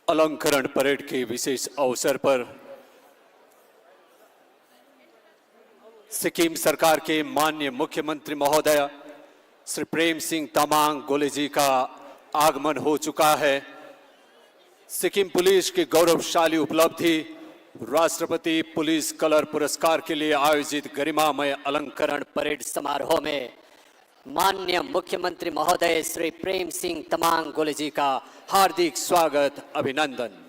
अलंकरण परेड के विशेष अवसर पर सिक्किम सरकार के माननीय मुख्यमंत्री महोदय श्री प्रेम सिंह तमांग गोले जी का आगमन हो चुका है। सिक्किम पुलिस की गौरवशाली उपलब्धि राष्ट्रपति पुलिस कलर पुरस्कार के लिए आयोजित गरिमामय अलंकरण परेड समारोह में माननीय मुख्यमंत्री महोदय श्री प्रेम सिंह तमांग गोले जी का हार्दिक स्वागत, अभिनंदन।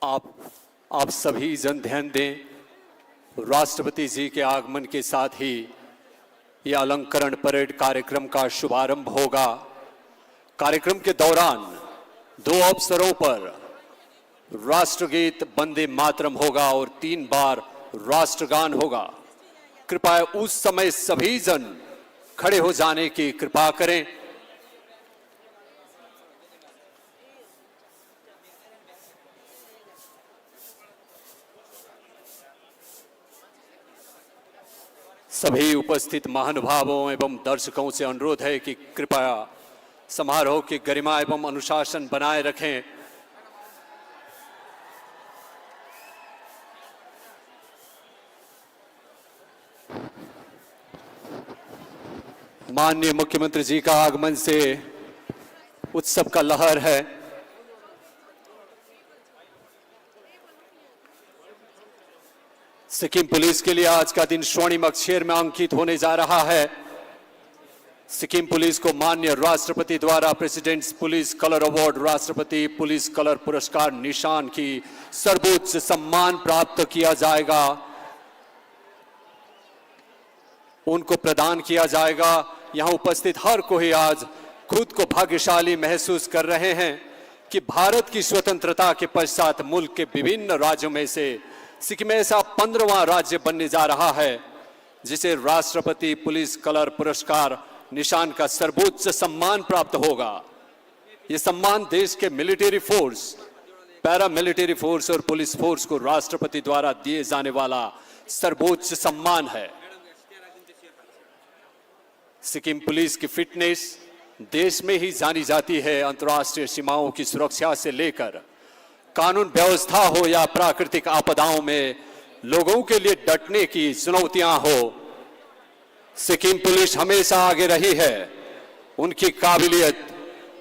आप सभी जन ध्यान दें। राष्ट्रपति जी के आगमन के साथ ही यह अलंकरण परेड कार्यक्रम का शुभारंभ होगा। कार्यक्रम के दौरान 2 अवसरों पर राष्ट्रगीत वंदे मातरम होगा और 3 बार राष्ट्रगान होगा। कृपया उस समय सभी जन खड़े हो जाने की कृपा करें। सभी उपस्थित महानुभावों एवं दर्शकों से अनुरोध है कि कृपया समारोह की गरिमा एवं अनुशासन बनाए रखें। माननीय मुख्यमंत्री जी का आगमन से उत्सव का लहर है। सिक्किम पुलिस के लिए आज का दिन स्वर्णिम अक्षर में अंकित होने जा रहा है। सिक्किम पुलिस को माननीय राष्ट्रपति द्वारा प्रेसिडेंट्स पुलिस कलर अवार्ड, राष्ट्रपति पुलिस कलर पुरस्कार निशान की सर्वोच्च सम्मान प्राप्त किया जाएगा, उनको प्रदान किया जाएगा। यहां उपस्थित हर कोई आज खुद को भाग्यशाली महसूस कर रहे हैं कि भारत की स्वतंत्रता के पश्चात मुल्क के विभिन्न राज्यों में से सिक्किम ऐसा 15वां राज्य बनने जा रहा है जिसे राष्ट्रपति पुलिस कलर पुरस्कार निशान का सर्वोच्च सम्मान प्राप्त होगा। यह सम्मान देश के military force, para military force और पुलिस फोर्स को राष्ट्रपति द्वारा दिए जाने वाला सर्वोच्च सम्मान है। सिक्किम पुलिस की फिटनेस देश में ही जानी जाती है। अंतर्राष्ट्रीय सीमाओं की सुरक्षा से लेकर कानून व्यवस्था हो या प्राकृतिक आपदाओं में लोगों के लिए डटने की चुनौतियां हो, सिक्किम पुलिस हमेशा आगे रही है। उनकी काबिलियत,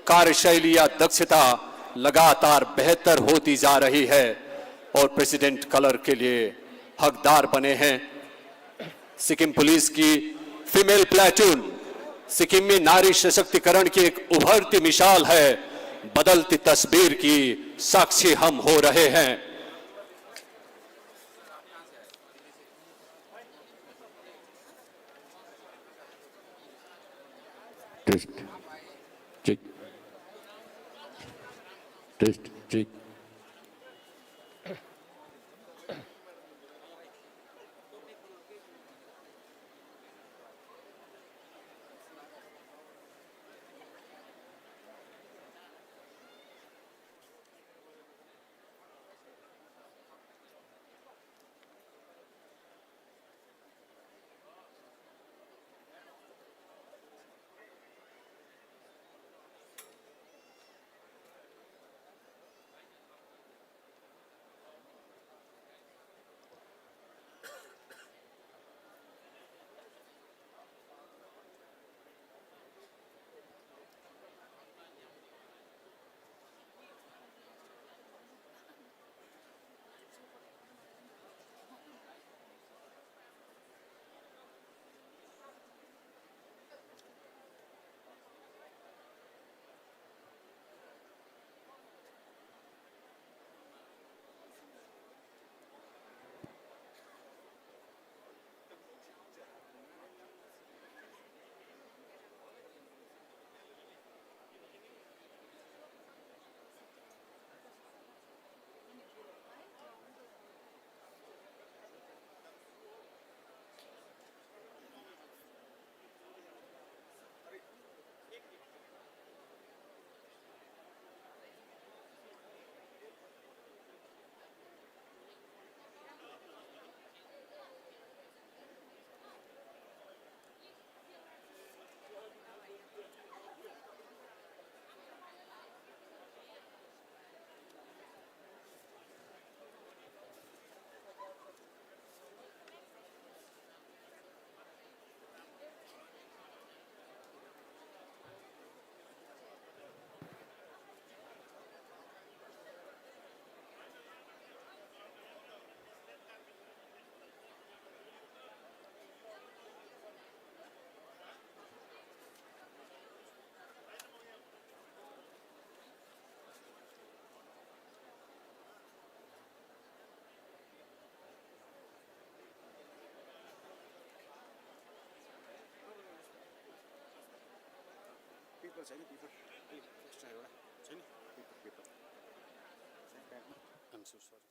कार्यशैली या दक्षता लगातार बेहतर होती जा रही है और प्रेसिडेंट कलर के लिए हकदार बने हैं। सिक्किम पुलिस की फीमेल प्लेटून सिक्किम में नारी सशक्तिकरण की एक उभरती मिसाल है। बदलती तस्वीर की साक्षी हम हो रहे हैं। Test check, test check. छैन पेपर एक्स्ट्रा एउटा छैन पेपर आइएम सो सरी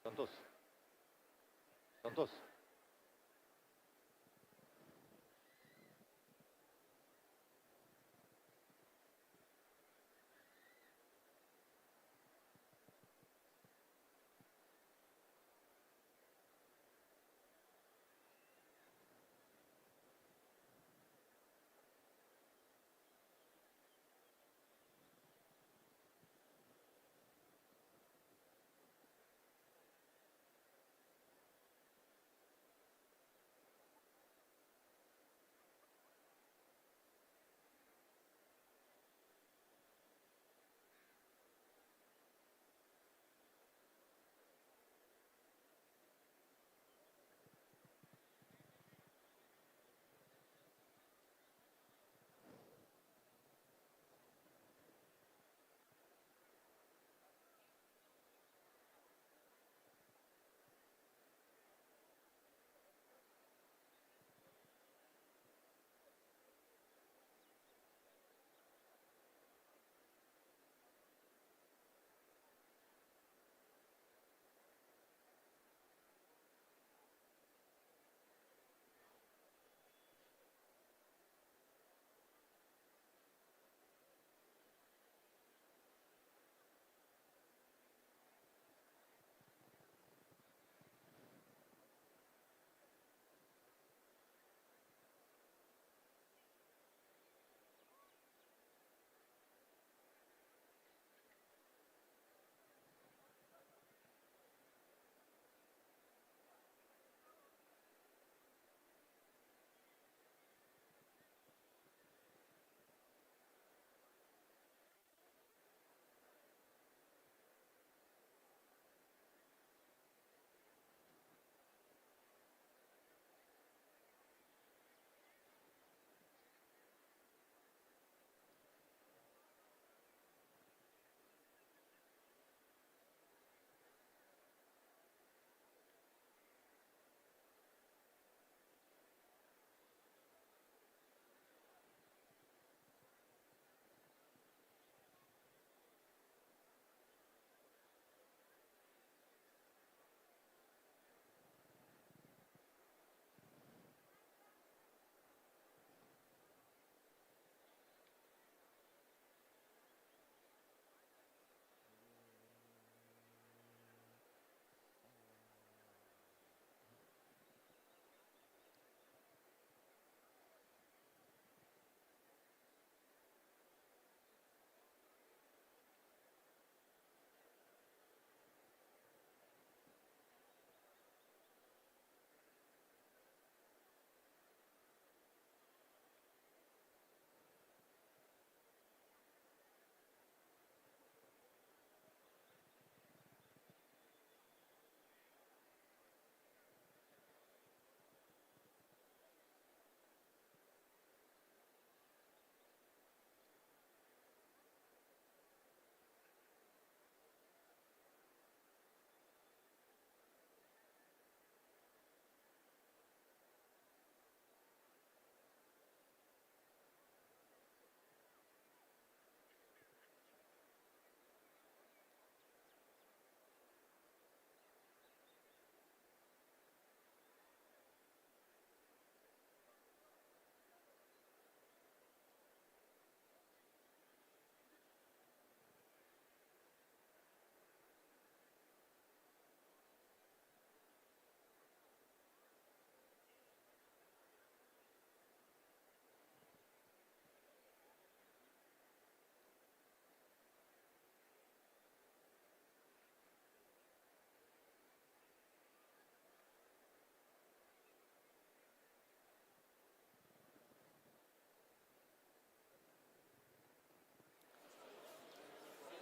संतोष संतोष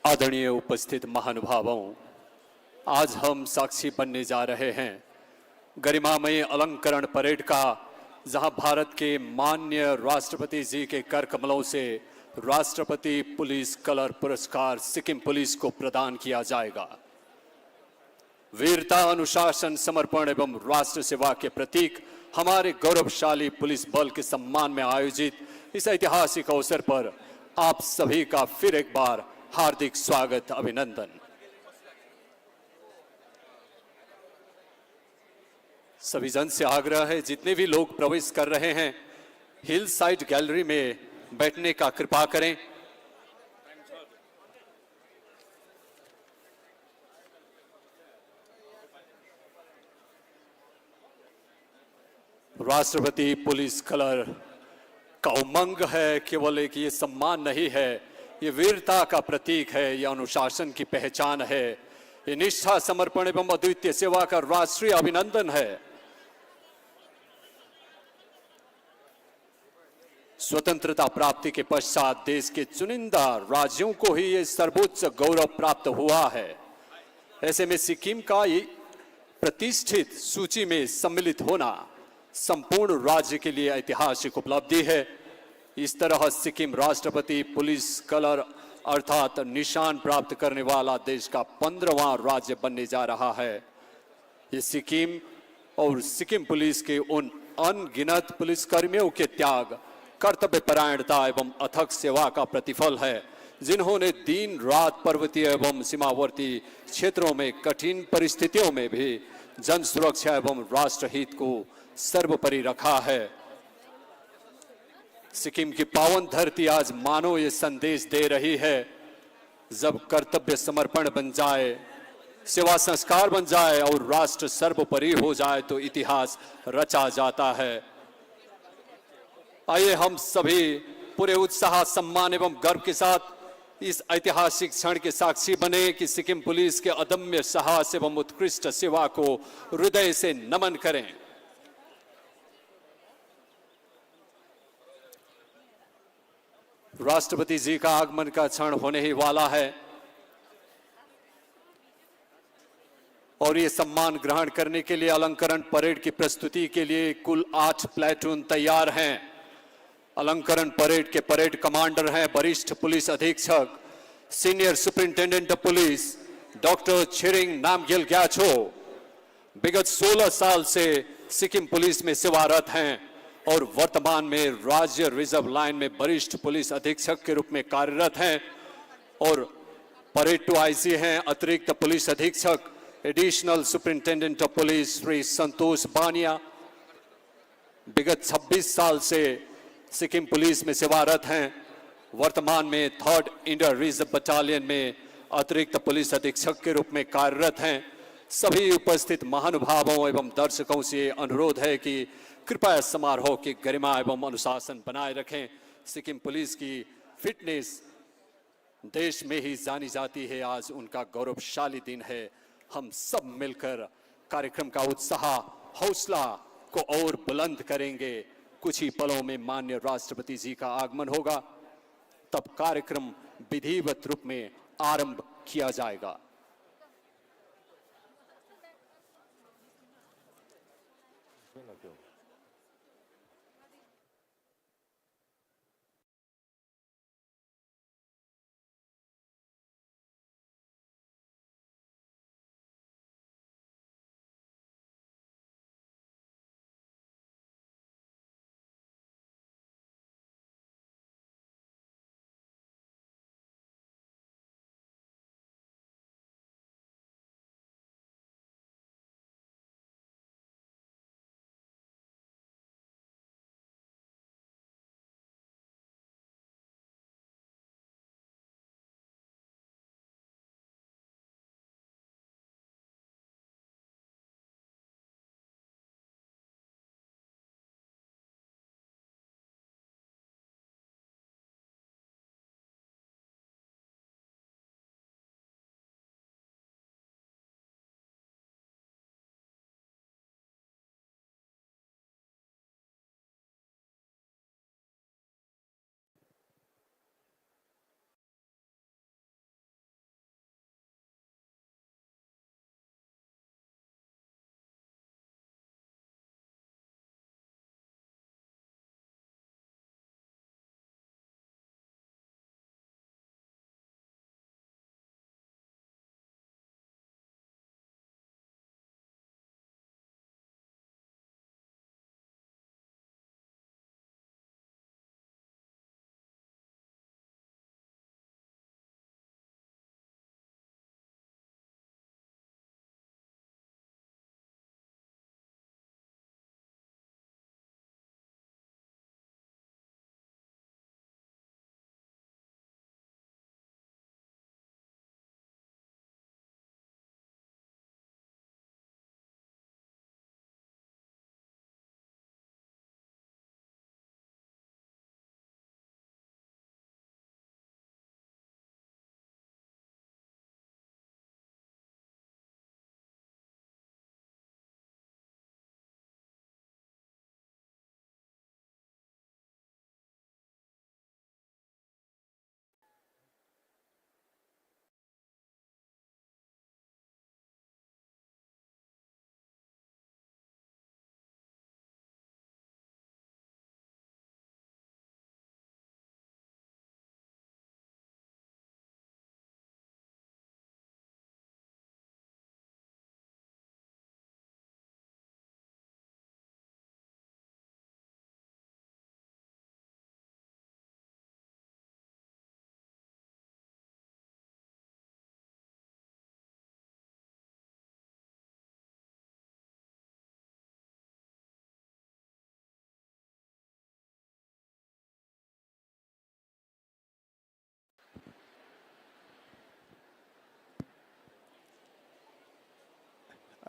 आदरणीय उपस्थित महानुभावों, आज हम साक्षी बनने जा रहे हैं गरिमामय अलंकरण परेड का, जहां भारत के माननीय राष्ट्रपति जी के कर कमलों से राष्ट्रपति पुलिस कलर पुरस्कार सिक्किम पुलिस को प्रदान किया जाएगा। वीरता, अनुशासन, समर्पण एवं राष्ट्र सेवा के प्रतीक हमारे गौरवशाली पुलिस बल के सम्मान में आयोजित इस ऐतिहासिक अवसर पर आप सभी का फिर एक बार हार्दिक स्वागत, अभिनंदन। सभी जन से आग्रह है, जितने भी लोग प्रवेश कर रहे हैं हिल साइड गैलरी में बैठने का कृपा करें। राष्ट्रपति पुलिस कलर का उमंग है, केवल एक ये सम्मान नहीं है, ये वीरता का प्रतीक है, ये अनुशासन की पहचान है, ये निष्ठा, समर्पण एवं अद्वितीय सेवा का राष्ट्रीय अभिनंदन है। स्वतंत्रता प्राप्ति के पश्चात देश के चुनिंदा राज्यों को ही ये सर्वोच्च गौरव प्राप्त हुआ है। ऐसे में सिक्किम का ये प्रतिष्ठित सूची में सम्मिलित होना संपूर्ण राज्य के लिए ऐतिहासिक उपलब्धि है। इस तरह सिक्किम राष्ट्रपति पुलिस कलर अर्थात निशान प्राप्त करने वाला देश का 15वां राज्य बनने जा रहा है। ये सिक्किम और सिक्किम पुलिस के उन अनगिनत पुलिसकर्मियों के त्याग, कर्तव्य परायणता एवं अथक सेवा का प्रतिफल है, जिन्होंने दिन रात पर्वतीय एवं सीमावर्ती क्षेत्रों में कठिन परिस्थितियों में भी जन सुरक्षा एवं राष्ट्रहित को सर्वोपरि रखा है। सिक्किम की पावन धरती आज मानो ये संदेश दे रही है, जब कर्तव्य समर्पण बन जाए, सेवा संस्कार बन जाए और राष्ट्र सर्वोपरि हो जाए तो इतिहास रचा जाता है। आइए हम सभी पूरे उत्साह, सम्मान एवं गर्व के साथ इस ऐतिहासिक क्षण के साक्षी बने कि सिक्किम पुलिस के अदम्य साहस एवं उत्कृष्ट सेवा को हृदय से नमन करें। राष्ट्रपति जी का आगमन का क्षण होने ही वाला है और ये सम्मान ग्रहण करने के लिए अलंकरण परेड की प्रस्तुति के लिए कुल 8 प्लेटून तैयार हैं। अलंकरण परेड के परेड कमांडर हैं वरिष्ठ पुलिस अधीक्षक senior superintendent of police doctor Tshering Namgyal ग्याछो। विगत 16 साल से सिक्किम पुलिस में सेवारत हैं और वर्तमान में राज्य रिजर्व लाइन में वरिष्ठ पुलिस अधीक्षक के रूप में कार्यरत हैं। और परेड 2 आईसी हैं अतिरिक्त पुलिस अधीक्षक additional superintendent of police Shri Santosh Bania. विगत 26 साल से सिक्किम पुलिस में सेवारत हैं। वर्तमान में 3rd इंडियन रिजर्व बटालियन में अतिरिक्त पुलिस अधीक्षक के रूप में कार्यरत हैं। सभी उपस्थित महानुभावों एवं दर्शकों से अनुरोध है कि कृपया समारोह की गरिमा एवं अनुशासन बनाए रखें। सिक्किम पुलिस की फिटनेस देश में ही जानी जाती है। आज उनका गौरवशाली दिन है। हम सब मिलकर कार्यक्रम का उत्साह, हौसला को और बुलंद करेंगे। कुछ ही पलों में माननीय राष्ट्रपति जी का आगमन होगा, तब कार्यक्रम विधिवत रूप में आरंभ किया जाएगा।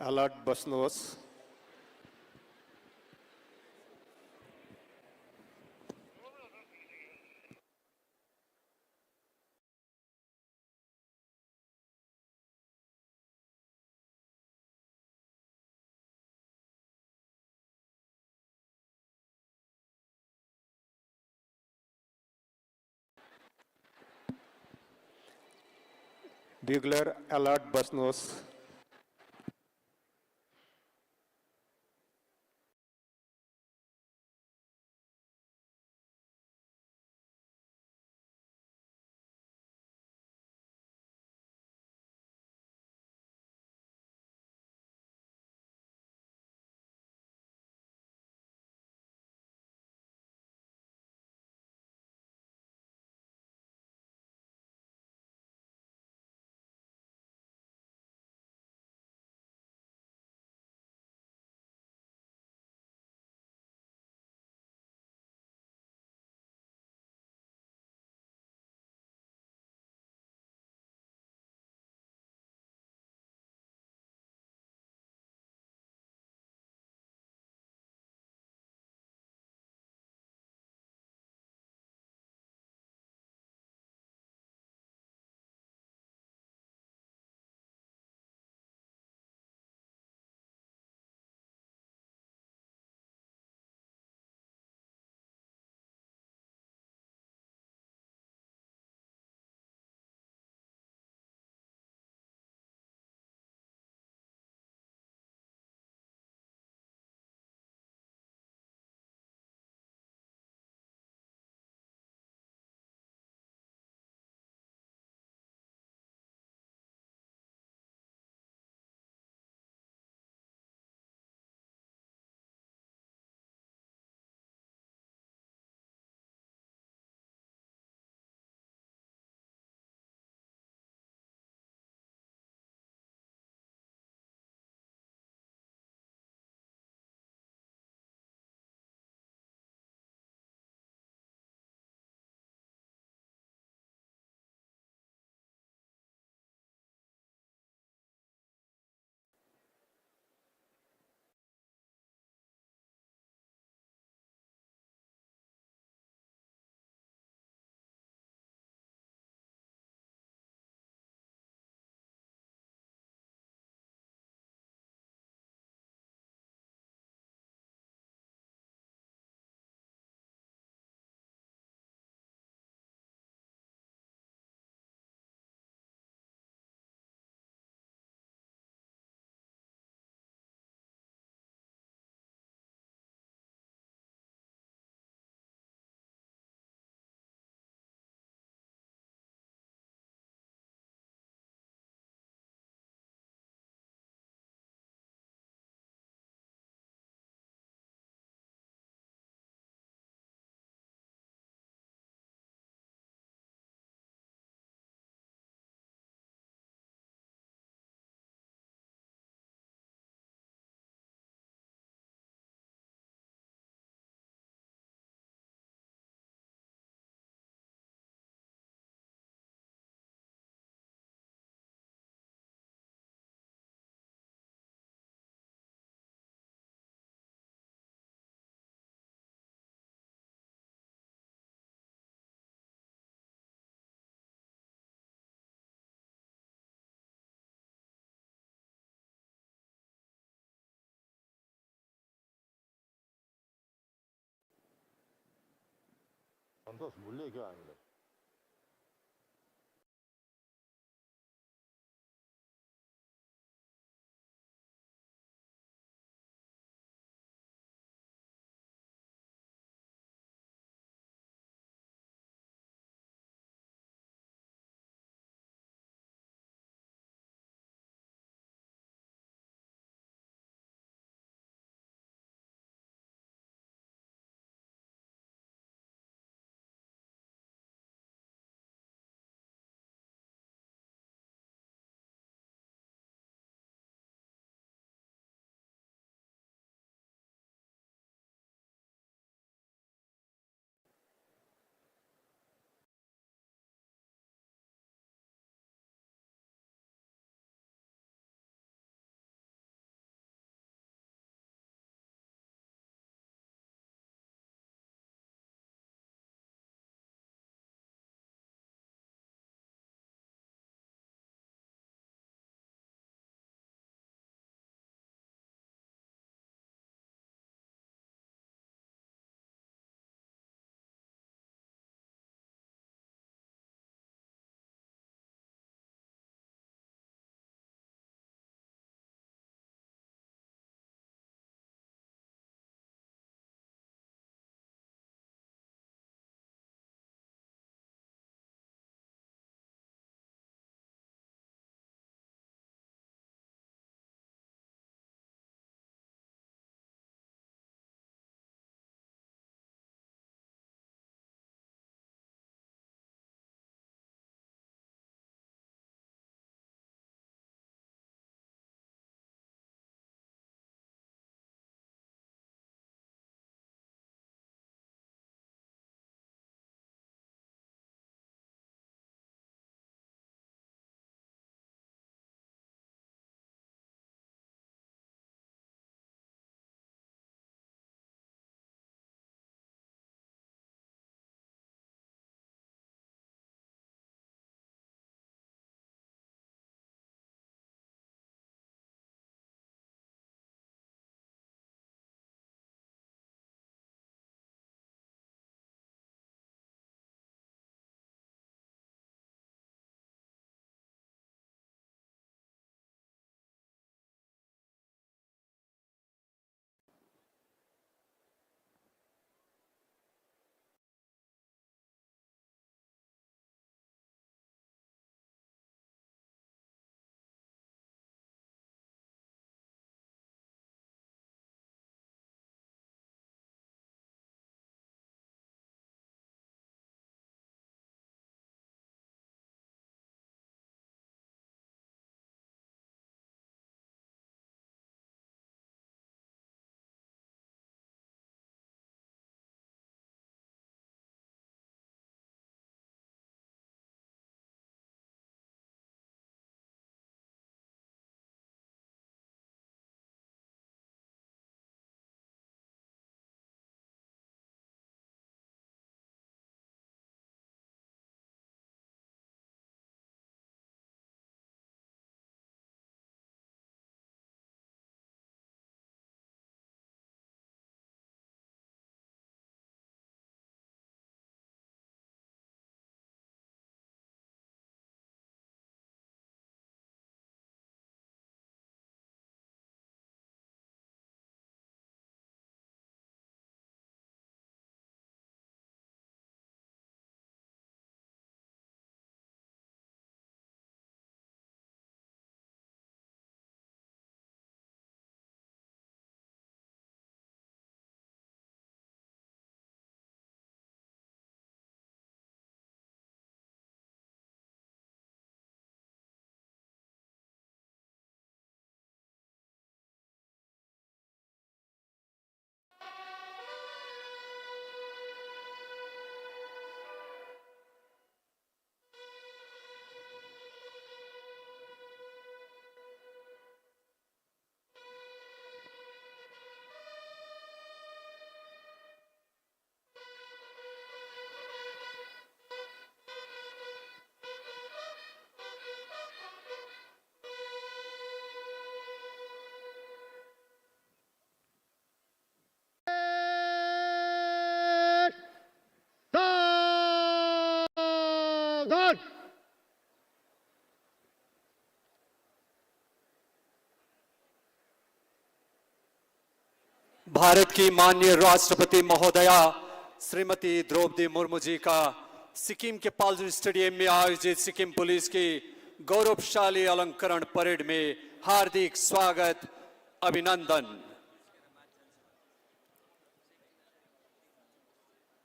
अलर्ट बस्नुहोस्। Bugler अलर्ट बस्नुहोस्। संतोष 물 얘기가 아니래. सावधान। भारत की माननीय राष्ट्रपति महोदया श्रीमती द्रौपदी मुर्मू जी का सिक्किम के पाल्जर स्टेडियम में आयोजित सिक्किम पुलिस की गौरवशाली अलंकरण परेड में हार्दिक स्वागत, अभिनंदन।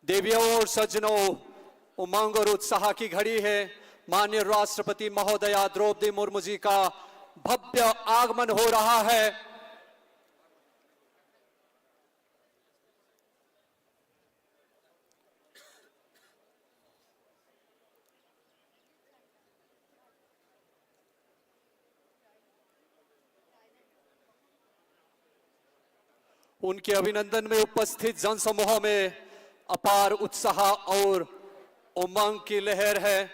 देवियों और सज्जनों, उमंग और उत्साह की घड़ी है। माननीय राष्ट्रपति महोदया द्रौपदी मुर्मू जी का भव्य आगमन हो रहा है। उनके अभिनंदन में उपस्थित जनसमूह में अपार उत्साह और उमंग की लहर है।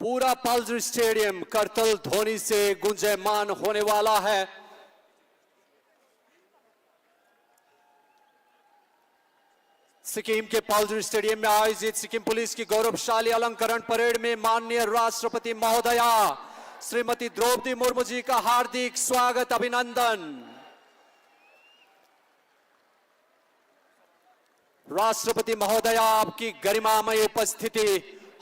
पूरा पाल्जर स्टेडियम करतल ध्वनि से गुंजयमान होने वाला है। सिक्किम के पाल्जर स्टेडियम में आयोजित सिक्किम पुलिस की गौरवशाली अलंकरण परेड में माननीय राष्ट्रपति महोदया श्रीमती द्रौपदी मुर्मू जी का हार्दिक स्वागत, अभिनंदन। राष्ट्रपति महोदया, आपकी गरिमामय उपस्थिति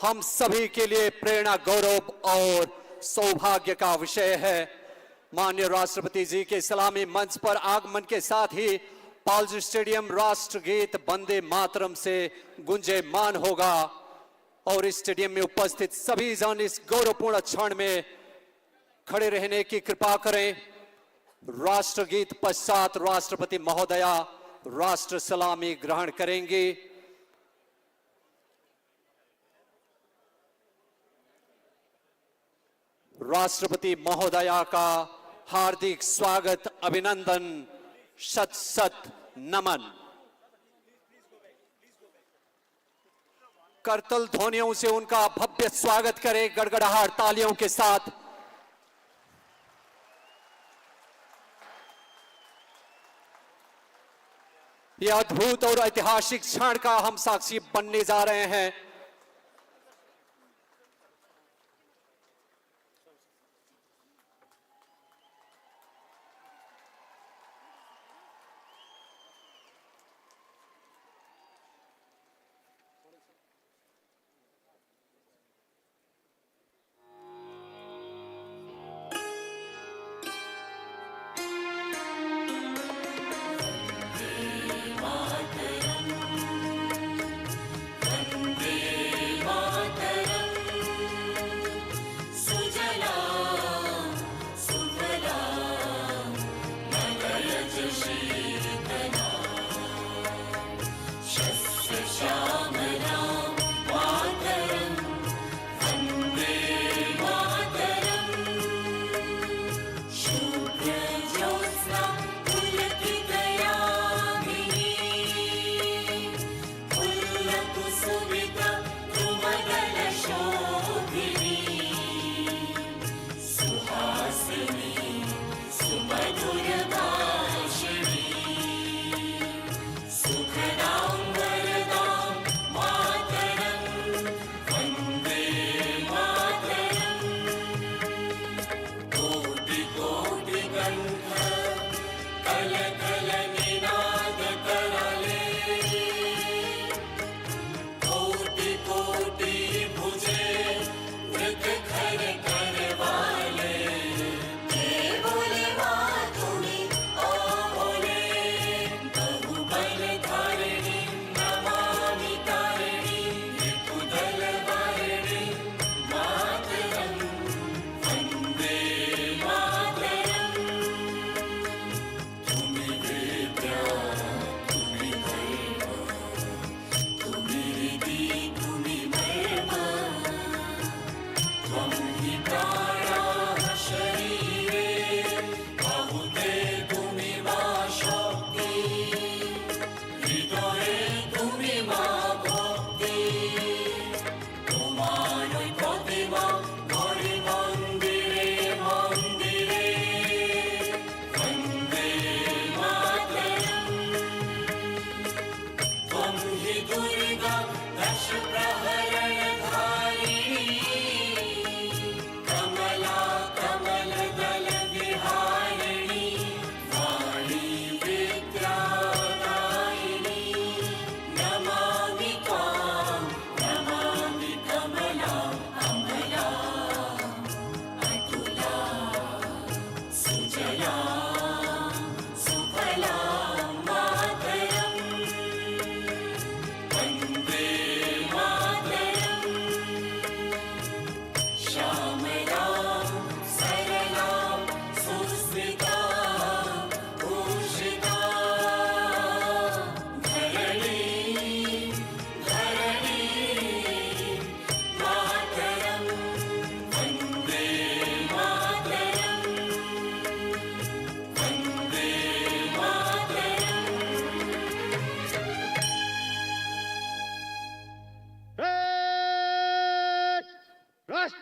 हम सभी के लिए प्रेरणा, गौरव और सौभाग्य का विषय है। माननीय राष्ट्रपति जी के सलामी मंच पर आगमन के साथ ही पाल्जर स्टेडियम राष्ट्रगीत वंदे मातरम से गुंजयमान होगा और इस स्टेडियम में उपस्थित सभी जन इस गौरवपूर्ण क्षण में खड़े रहने की कृपा करें। राष्ट्रगीत पश्चात राष्ट्रपति महोदया राष्ट्र सलामी ग्रहण करेंगे। राष्ट्रपति महोदया का हार्दिक स्वागत, अभिनंदन, शत शत नमन। करतल ध्वनियों से उनका भव्य स्वागत करें गड़गड़ाहट तालियों के साथ। यह अद्भुत और ऐतिहासिक क्षण का हम साक्षी बनने जा रहे हैं। वन्दे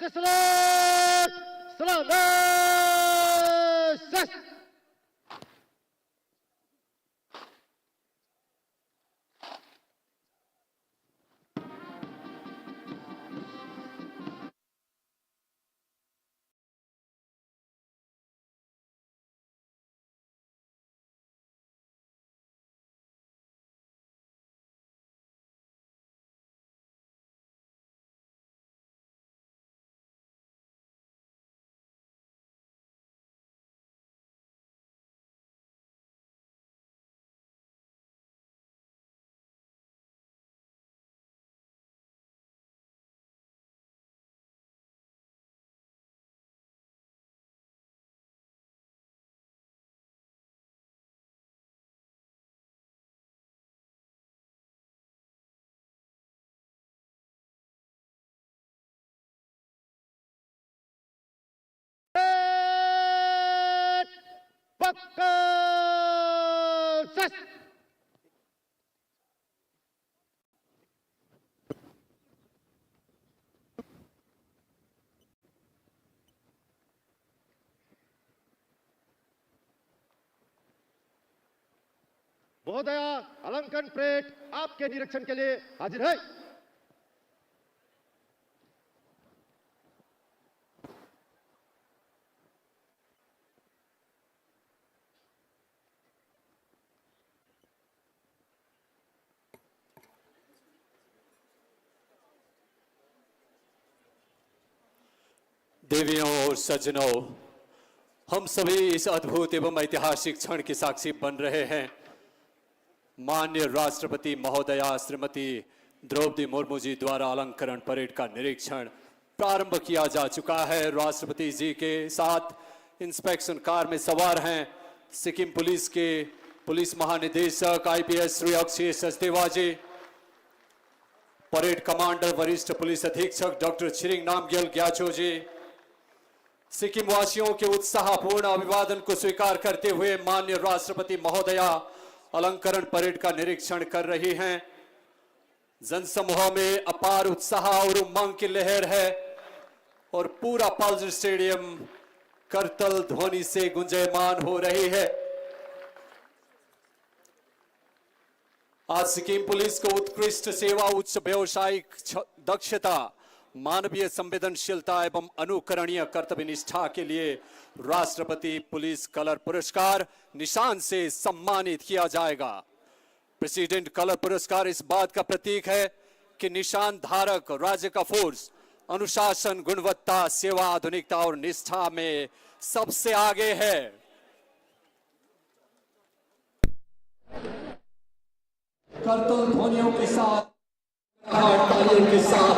Select! Select! Buckle! महोदया, अलंकरण परेड आपके निरीक्षण के लिए हाजिर है। देवियों और सज्जनों, हम सभी इस अद्भुत एवं ऐतिहासिक क्षण के साक्षी बन रहे हैं। माननीय राष्ट्रपति महोदया श्रीमती द्रौपदी मुर्मू जी द्वारा अलंकरण परेड का निरीक्षण प्रारंभ किया जा चुका है। राष्ट्रपति जी के साथ इंस्पेक्शन कार में सवार हैं सिक्किम पुलिस के पुलिस महानिदेशक IPS श्री अक्षय सचदेवा जी, परेड कमांडर वरिष्ठ पुलिस अधीक्षक डॉक्टर छिरिंग नामग्यल ग्याचो जी, सिक्किम वासियों के उत्साहपूर्ण अभिवादन को स्वीकार करते हुए माननीय राष्ट्रपति महोदया अलंकरण परेड का निरीक्षण कर रही हैं। जनसमूह में अपार उत्साह और उमंग की लहर है और पूरा पल्स स्टेडियम करतल ध्वनि से गुंजायमान हो रही है। आज सिक्किम पुलिस को उत्कृष्ट सेवा, उच्च व्यावसायिक दक्षता, मानवीय संवेदनशीलता एवं अनुकरणीय कर्तव्य निष्ठा के लिए राष्ट्रपति पुलिस कलर पुरस्कार निशान से सम्मानित किया जाएगा। प्रेसिडेंट कलर पुरस्कार इस बात का प्रतीक है कि निशान धारक राज्य का फोर्स अनुशासन, गुणवत्ता, सेवा, आधुनिकता और निष्ठा में सबसे आगे है। कर्तव्य ध्वनियों के साथ के साथ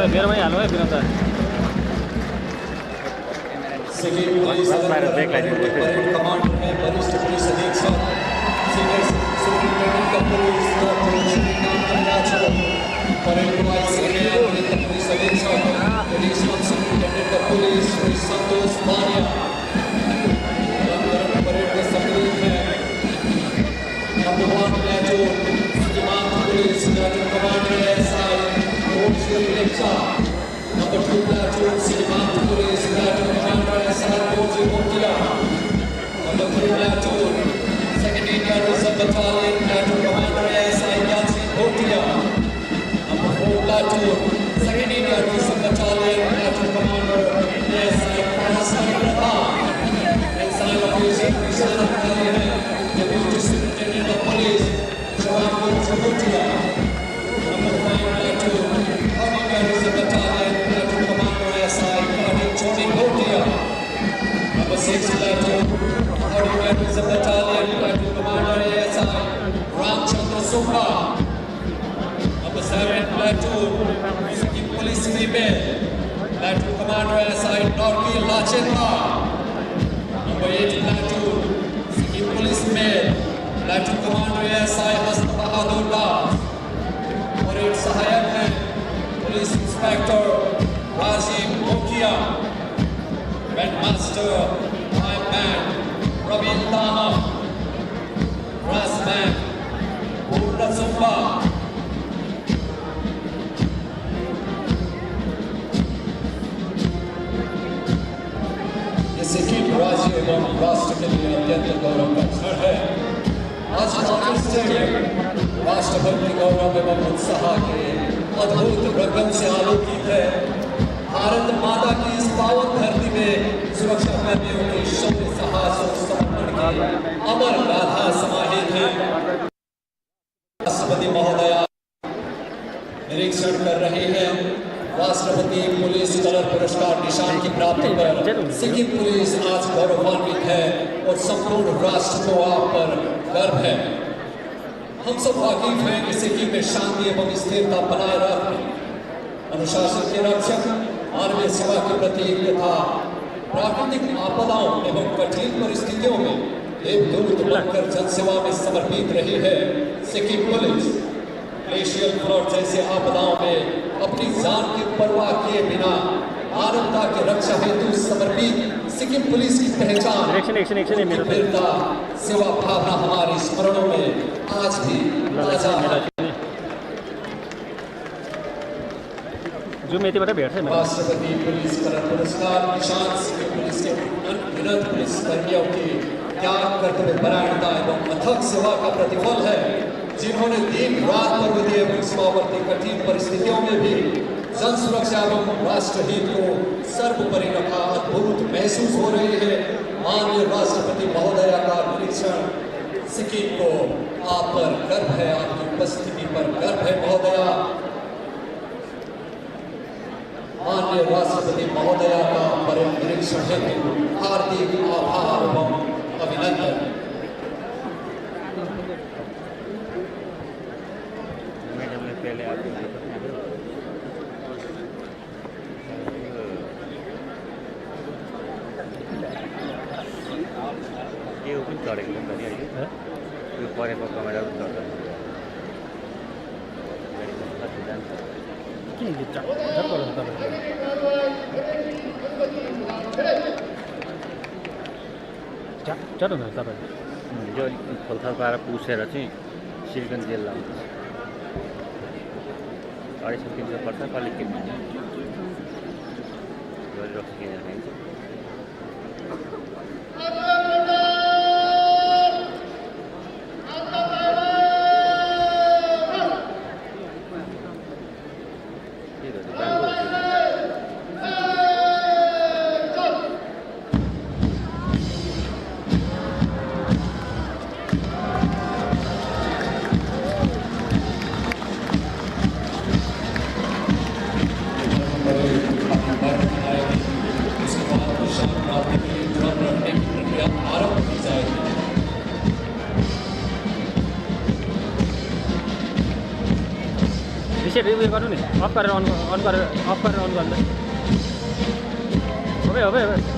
मेरा भाई हलवा है फिर होता सिक्किम पुलिस कमांडर है वरिष्ठ पुलिस अधीक्षक senior superintendent of police doctor Tshering Namgyal ग्याचो, परेड वाइस सीनियर पुलिस अधीक्षक additional superintendent of police Shri Santosh Bania, अलंकरण परेड के सम्मिलित में नंबर 1 प्लेटून सीमांत police platoon commander SI Moshil Lecha, number 2 platoon Seaman Police platoon commander SR Koji Motia, number 3 platoon 2nd Indian Reserve Battalion platoon commander SI Yatsi Motia, number 4 platoon 2nd Indian Reserve Battalion platoon commander SI Prasad Khan, and sign of music Reserve Battalion Deputy Superintendent of Police Jawan Motia, number 5 platoon Reserve Battalion platoon commander SI Karnik Choti Motia, number 6 platoon 30 Reserve Battalion platoon commander SI Ramchandra Sukha, number 7 platoon Sikkim Police Female platoon commander SI Norki Lacheta, number 8 platoon Sikkim Police Male platoon commander SI Hasna Bahadur Das, parade सहायक हैं police inspector Rajeev Mokia, Master Prime Band Praveen Tama, Brass Band Purna Sumba, ये सिक्किम राज्य एवं राष्ट्र के लिए अत्यंत गौरव का क्षण है। आज कांग्रेस स्टेडियम राष्ट्रभक्ति गौरव एवं उत्साह के अद्भुत रंगन से आलोकित है। भारत माता की इस पावन धरती में सुरक्षा कर्मियों के शौर्य साहस और समर्पण की अमर गाथा समाहित है। राष्ट्रपति महोदया निरीक्षण कर रहे हैं। राष्ट्रपति पुलिस कलर पुरस्कार निशान की प्राप्ति पर सिक्किम पुलिस आज गौरवान्वित है और संपूर्ण राष्ट्र को आप पर गर्व है। हम सब वाकिफ हैं कि सिक्किम में शांति एवं स्थिरता बनाए रखने, अनुशासन के रक्षक, मानवीय सेवा के प्रतीक तथा प्राकृतिक आपदाओं एवं कठिन परिस्थितियों में देवदूत बनकर जनसेवा में समर्पित रही है। सिक्किम पुलिस ग्लेशियर फ्लड जैसे आपदाओं में अपनी जान की परवाह किए बिना मानवता की रक्षा हेतु समर्पित सिक्किम पुलिस की पहचान, वीरता, सेवा भावना हमारे स्मरणों में आज भी ताजा है। राष्ट्रपति पुलिस कलर पुरस्कार निशान सिक्किम पुलिस के अनगिनत पुलिस कर्मियों की त्याग, कर्तव्य परायणता एवं अथक सेवा का प्रतिफल है, जिन्होंने दिन रात पर्वतीय एवं सीमावर्ती कठिन परिस्थितियों में भी जन सुरक्षा एवं राष्ट्र हित को सर्वोपरि रखा। अद्भुत महसूस हो रही है। माननीय राष्ट्रपति महोदया का निरीक्षण सिक्किम को आप पर गर्व है, आपकी उपस्थिति पर गर्व है महोदया। माननीय राष्ट्रपति महोदया का पर निरीक्षण हेतु हार्दिक आभार एवं अभिनंदन। जो खोलखाल पाएर पुसेर चाहिँ सिलिगन जेल लाउँछ। 250-300 पर्छ कहिले के गरिरहेको रिसेट उयो गर्नु नि, अफ गरेर अन गरेर अफ गरेर अन गर्नु। हो भयो।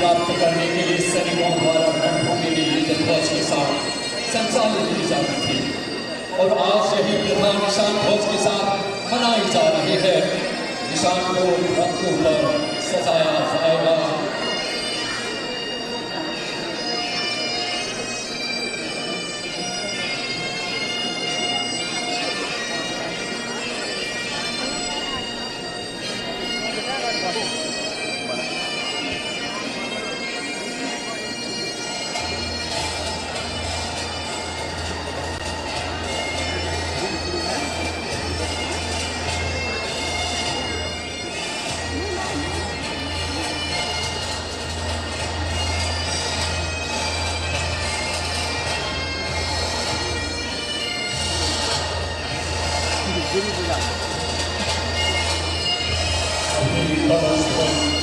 प्राप्त करने के लिए सैनिकों द्वारा रणभूमि में युद्ध ध्वज के साथ संचालित की जाती थी और आज यही प्रथा निशान ध्वज के साथ मनाई जा रही है। निशान को रथों पर सजाया जाएगा।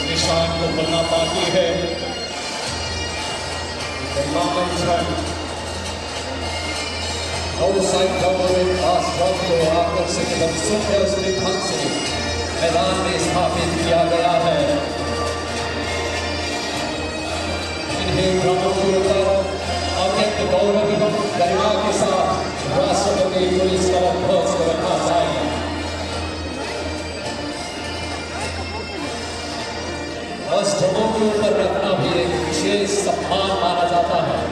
निशान को बनना बाकी है। और को आकर्षित एवं सुव्यवस्थित ढंग से मैदान में स्थापित किया गया है। इन्हें ग्रामों के ऊपर अत्यंत गौरव एवं गरिमा के साथ राष्ट्रपति पुलिस कलर ध्वज को रखा जाएगा। ध्वजों के ऊपर रखना भी एक विशेष सम्मान माना जाता है।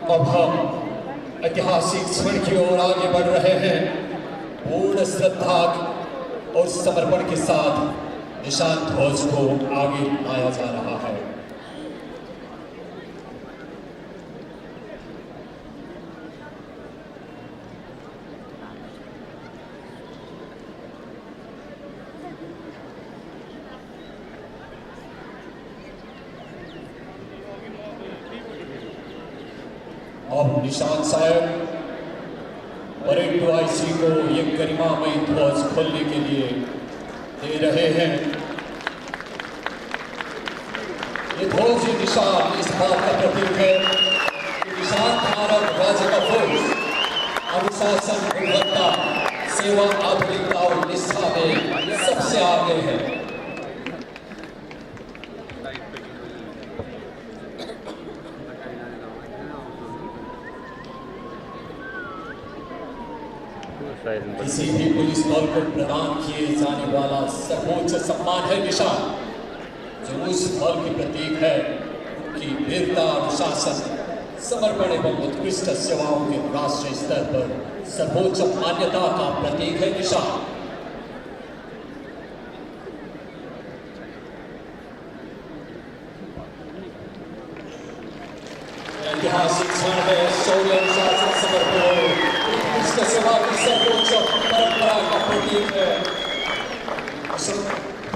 अब हम ऐतिहासिक क्षण की ओर आगे बढ़ रहे हैं। पूर्ण श्रद्धा और समर्पण के साथ निशान ध्वज को आगे लाया जा रहा है। अब निशान साहब परेड टू आईसी को ये गरिमामय ध्वज खोलने के लिए दे रहे हैं। ये ध्वज निशान इस बात का प्रतीक है कि निशान भारत राज्य का फौज अनुशासन, गुणवत्ता, सेवा, आधुनिकता और निष्ठा में सबसे आगे है। किसी भी पुलिस बल को प्रदान किए जाने वाला सर्वोच्च सम्मान है निशान, जो उस बल की प्रतीक है कि वीरता, अनुशासन, समर्पण एवं उत्कृष्ट सेवाओं के राष्ट्रीय स्तर पर सर्वोच्च मान्यता का प्रतीक है निशान। ऐतिहासिक क्षण है। शौर्य, अनुशासन, समर्पण, उत्कृष्ट सेवा की सर्वोच्च परंपरा का प्रतीक है।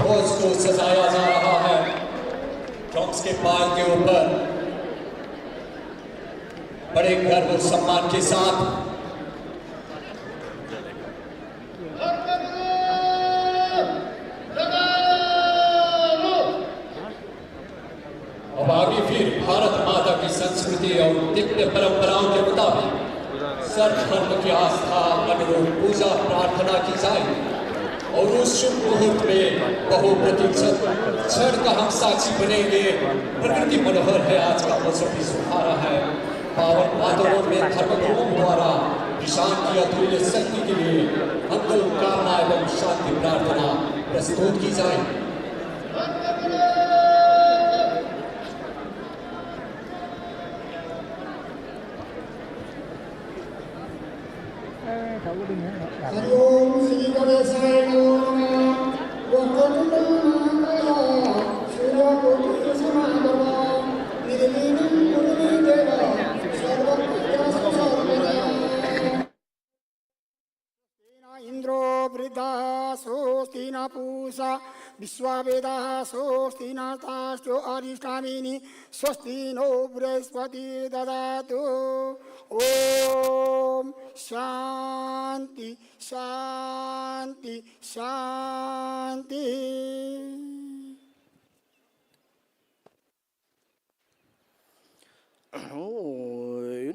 ध्वज को सजाया जा रहा है। ड्रम्स के पाल के ऊपर बड़े गर्व और सम्मान के साथ अब आगे फिर भारत माता की संस्कृति और दिव्य परंपराओं के मुताबिक सर्वधर्म की आस्था, अनुरूप पूजा प्रार्थना की जाएगी और उस शुभ मुहूर्त में बहुप्रतीक्षित क्षण का हम साक्षी बनेंगे। प्रकृति मनोहर है, आज का मौसम भी सुहाना है। पावन वातावरण में धर्मगुरुओं द्वारा निशान की अतुल्य शक्ति के लिए मंगल कामना एवं शांति प्रार्थना प्रस्तुत की जाएगी। हरिओम श्री गणेशाय नमः। वक्रतुंडं महाकाय सूर्यकोटि समाप्रभा निर्विघ्नं कुरु मे देव सर्वकार्येषु सर्वदा। इंद्रो वृद्धाः स्वस्ति न पूषा विश्ववेदाः स्वस्ति नस्तास्तु अरिष्टामिनि स्वस्ति नो बृहस्पति ददातु ओम शांति शांति शांति।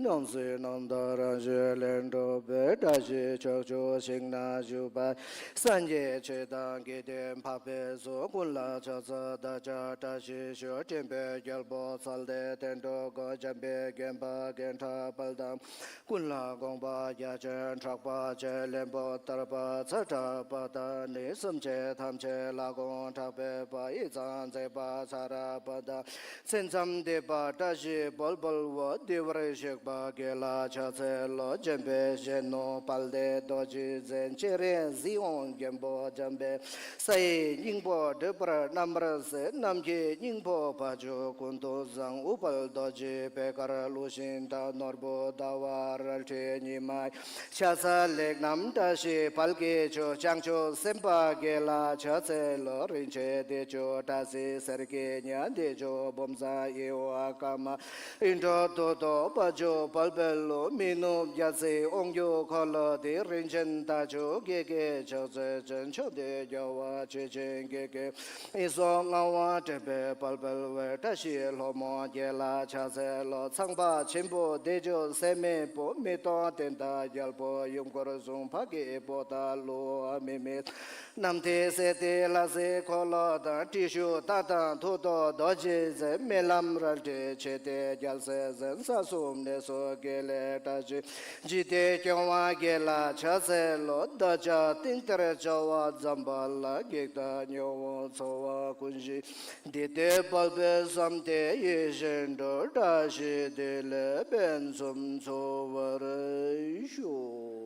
Namse Namdara Jelendo Bedaji Chocho Singna Juba Sanje Chedan Gidem Pape So Kula Chaza Daja Tashi Shotimbe Gelbo Salde Tendo Gojambe Gemba Genta Baldam Kula Gomba Yajan Trakpa Jelembo Tarpa Chata Pada Nisumche Tamche Lagon Tape Pa Izan Zeba Sara Pada Sensam Deba Tashi Bolbol Wo Divre Shekba Gela Chase Lo Jembe Jeno Palde Doji Zen Chere Zion Gembo Jambe Sai Ningbo Debra Namrase Namji Ningbo Pajo Kunto Zang Upal Doji Pekar Lushinta Norbo Dawar Alte Nimai Chasa Lek Nam Tashi Palke Cho Changcho Sempa Gela Chase Lo Rinche Dejo Tasi Serke Nya Dejo Bomza Ewa Kama Into Toto Pajo Palbello Mino Yase Ongyo Kola de Rinchen Tajo Gege Chose Chencho de Jawa Chechen Gege Isong Awa Tepe Palbel Tashi Lomo Gela Chase Lo Tsangpa Chimbo Dejo Seme Po Mito Tenta Yalpo Yungkorosung Pagi Pota Lo Mimit Namte Sete Lase Kola Da Tishu Tata Toto Doji Ze Melam Ralte Chete Jalse Zen Sasum Neso Gele Taji Jite Kyawa Gela Chase Lo Daja Tintere Jawa Zambala Gita Nyowo Sowa Kunji Dite Palpe Samte Yeshendo Tashi Dele Ben Sum Sovare Shu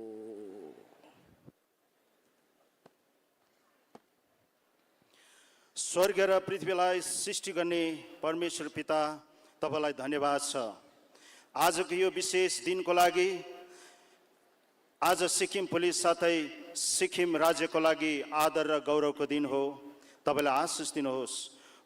स्वर्ग र पृथ्वीलाई सृष्टि गर्ने परमेश्वर पिता तपाईलाई धन्यवाद छ। आजको यो विशेष दिनको लागि आज सिक्किम पुलिस साथै सिक्किम राज्यको लागि आदर र गौरवको दिन हो। तपाईलाई आशिष दिनुहोस्।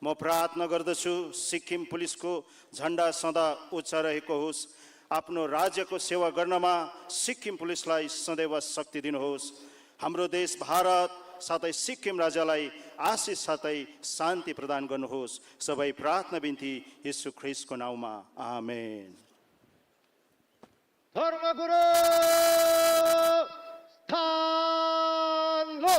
म प्रार्थना गर्दछु सिक्किम पुलिसको झण्डा सदा उच्च रहेको होस्। आफ्नो राज्यको सेवा गर्नमा सिक्किम पुलिसलाई सदैव शक्ति दिनुहोस्। हाम्रो देश भारत साथै सिक्किम राज्यलाई आशिष साथै शान्ति प्रदान गर्नुहोस्। सबै प्रार्थना बिन्ती येशू ख्रीष्टको नाममा आमेन। धर्मगुरु स्थान लो।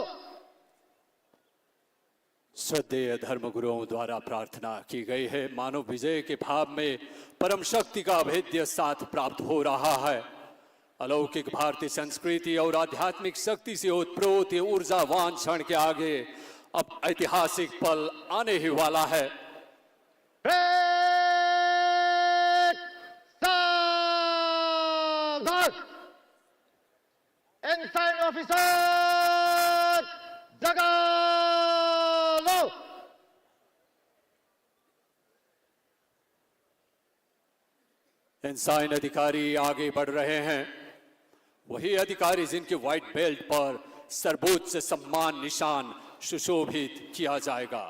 श्रद्धेय धर्मगुरुओं द्वारा प्रार्थना की गई है। मानव विजय के भाव में परम शक्ति का अभेद्य साथ प्राप्त हो रहा है। अलौकिक भारतीय संस्कृति और आध्यात्मिक शक्ति से उत्प्रोत ये ऊर्जावान क्षण के आगे अब ऐतिहासिक पल आने ही वाला है। एनसाइन ऑफिसर जगा लो। एनसाइन अधिकारी आगे बढ़ रहे हैं। वही अधिकारी जिनके व्हाइट बेल्ट पर सर्वोच्च सम्मान निशान सुशोभित किया जाएगा।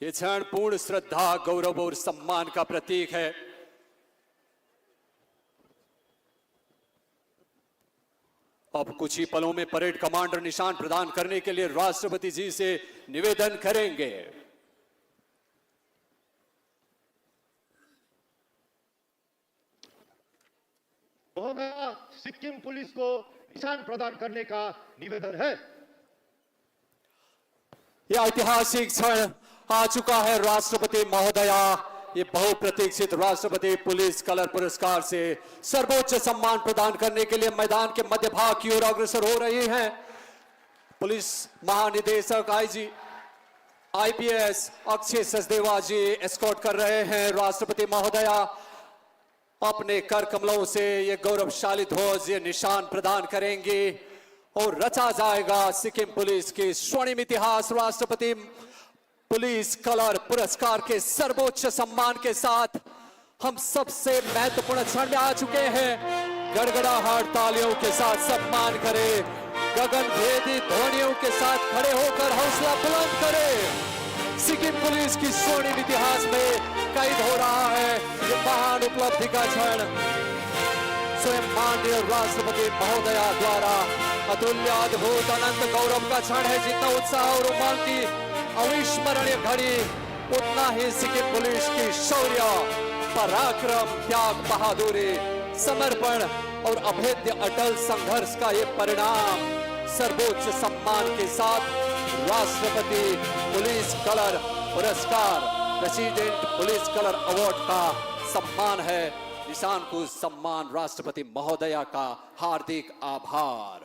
ये क्षण पूर्ण श्रद्धा, गौरव और सम्मान का प्रतीक है। अब कुछ ही पलों में परेड कमांडर निशान प्रदान करने के लिए राष्ट्रपति जी से निवेदन करेंगे। महोदया, सिक्किम पुलिस को निशान प्रदान करने का निवेदन है। यह ऐतिहासिक क्षण आ चुका है। राष्ट्रपति महोदया ये बहुप्रतीक्षित राष्ट्रपति पुलिस कलर पुरस्कार से सर्वोच्च सम्मान प्रदान करने के लिए मैदान के मध्य भाग की ओर अग्रसर हो रही हैं। पुलिस महानिदेशक आईजी आईपीएस अक्षय सचदेवा जी एस्कॉर्ट कर रहे हैं। राष्ट्रपति महोदया अपने कर कमलों से ये गौरवशाली ध्वज, ये निशान प्रदान करेंगे और रचा जाएगा सिक्किम पुलिस के स्वर्णिम इतिहास। राष्ट्रपति पुलिस कलर पुरस्कार के सर्वोच्च सम्मान के साथ हम सबसे महत्वपूर्ण क्षण में आ चुके हैं। गड़गड़ाहट तालियों के साथ सम्मान करें गगन भेदी ध्वनियों के साथ खड़े होकर हौसला बुलंद करें। सिक्किम पुलिस की स्वर्णिम इतिहास में कैद हो रहा है ये महान उपलब्धि का क्षण। स्वयं माननीय राष्ट्रपति महोदया द्वारा अतुल्य अद्भुत अनंत गौरव का क्षण है। जितना उत्साह और उमंग की अविस्मरणीय घड़ी, उतना ही सिक्किम पुलिस की शौर्य, पराक्रम, त्याग, बहादुरी, समर्पण और अभेद्य अटल संघर्ष का ये परिणाम सर्वोच्च सम्मान के साथ राष्ट्रपति पुलिस कलर पुरस्कार, प्रेसिडेंट पुलिस कलर अवार्ड का सम्मान है। निशान को सम्मान राष्ट्रपति महोदया का हार्दिक आभार।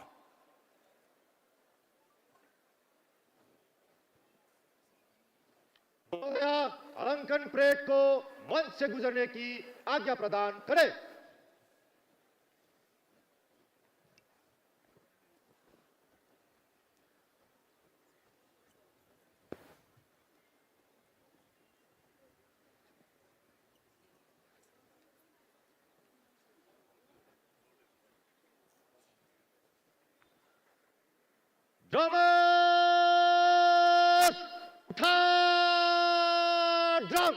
महोदया अंकन परेड को मंच से गुजरने की आज्ञा प्रदान करें। ड्रमर्स उठा ड्रम।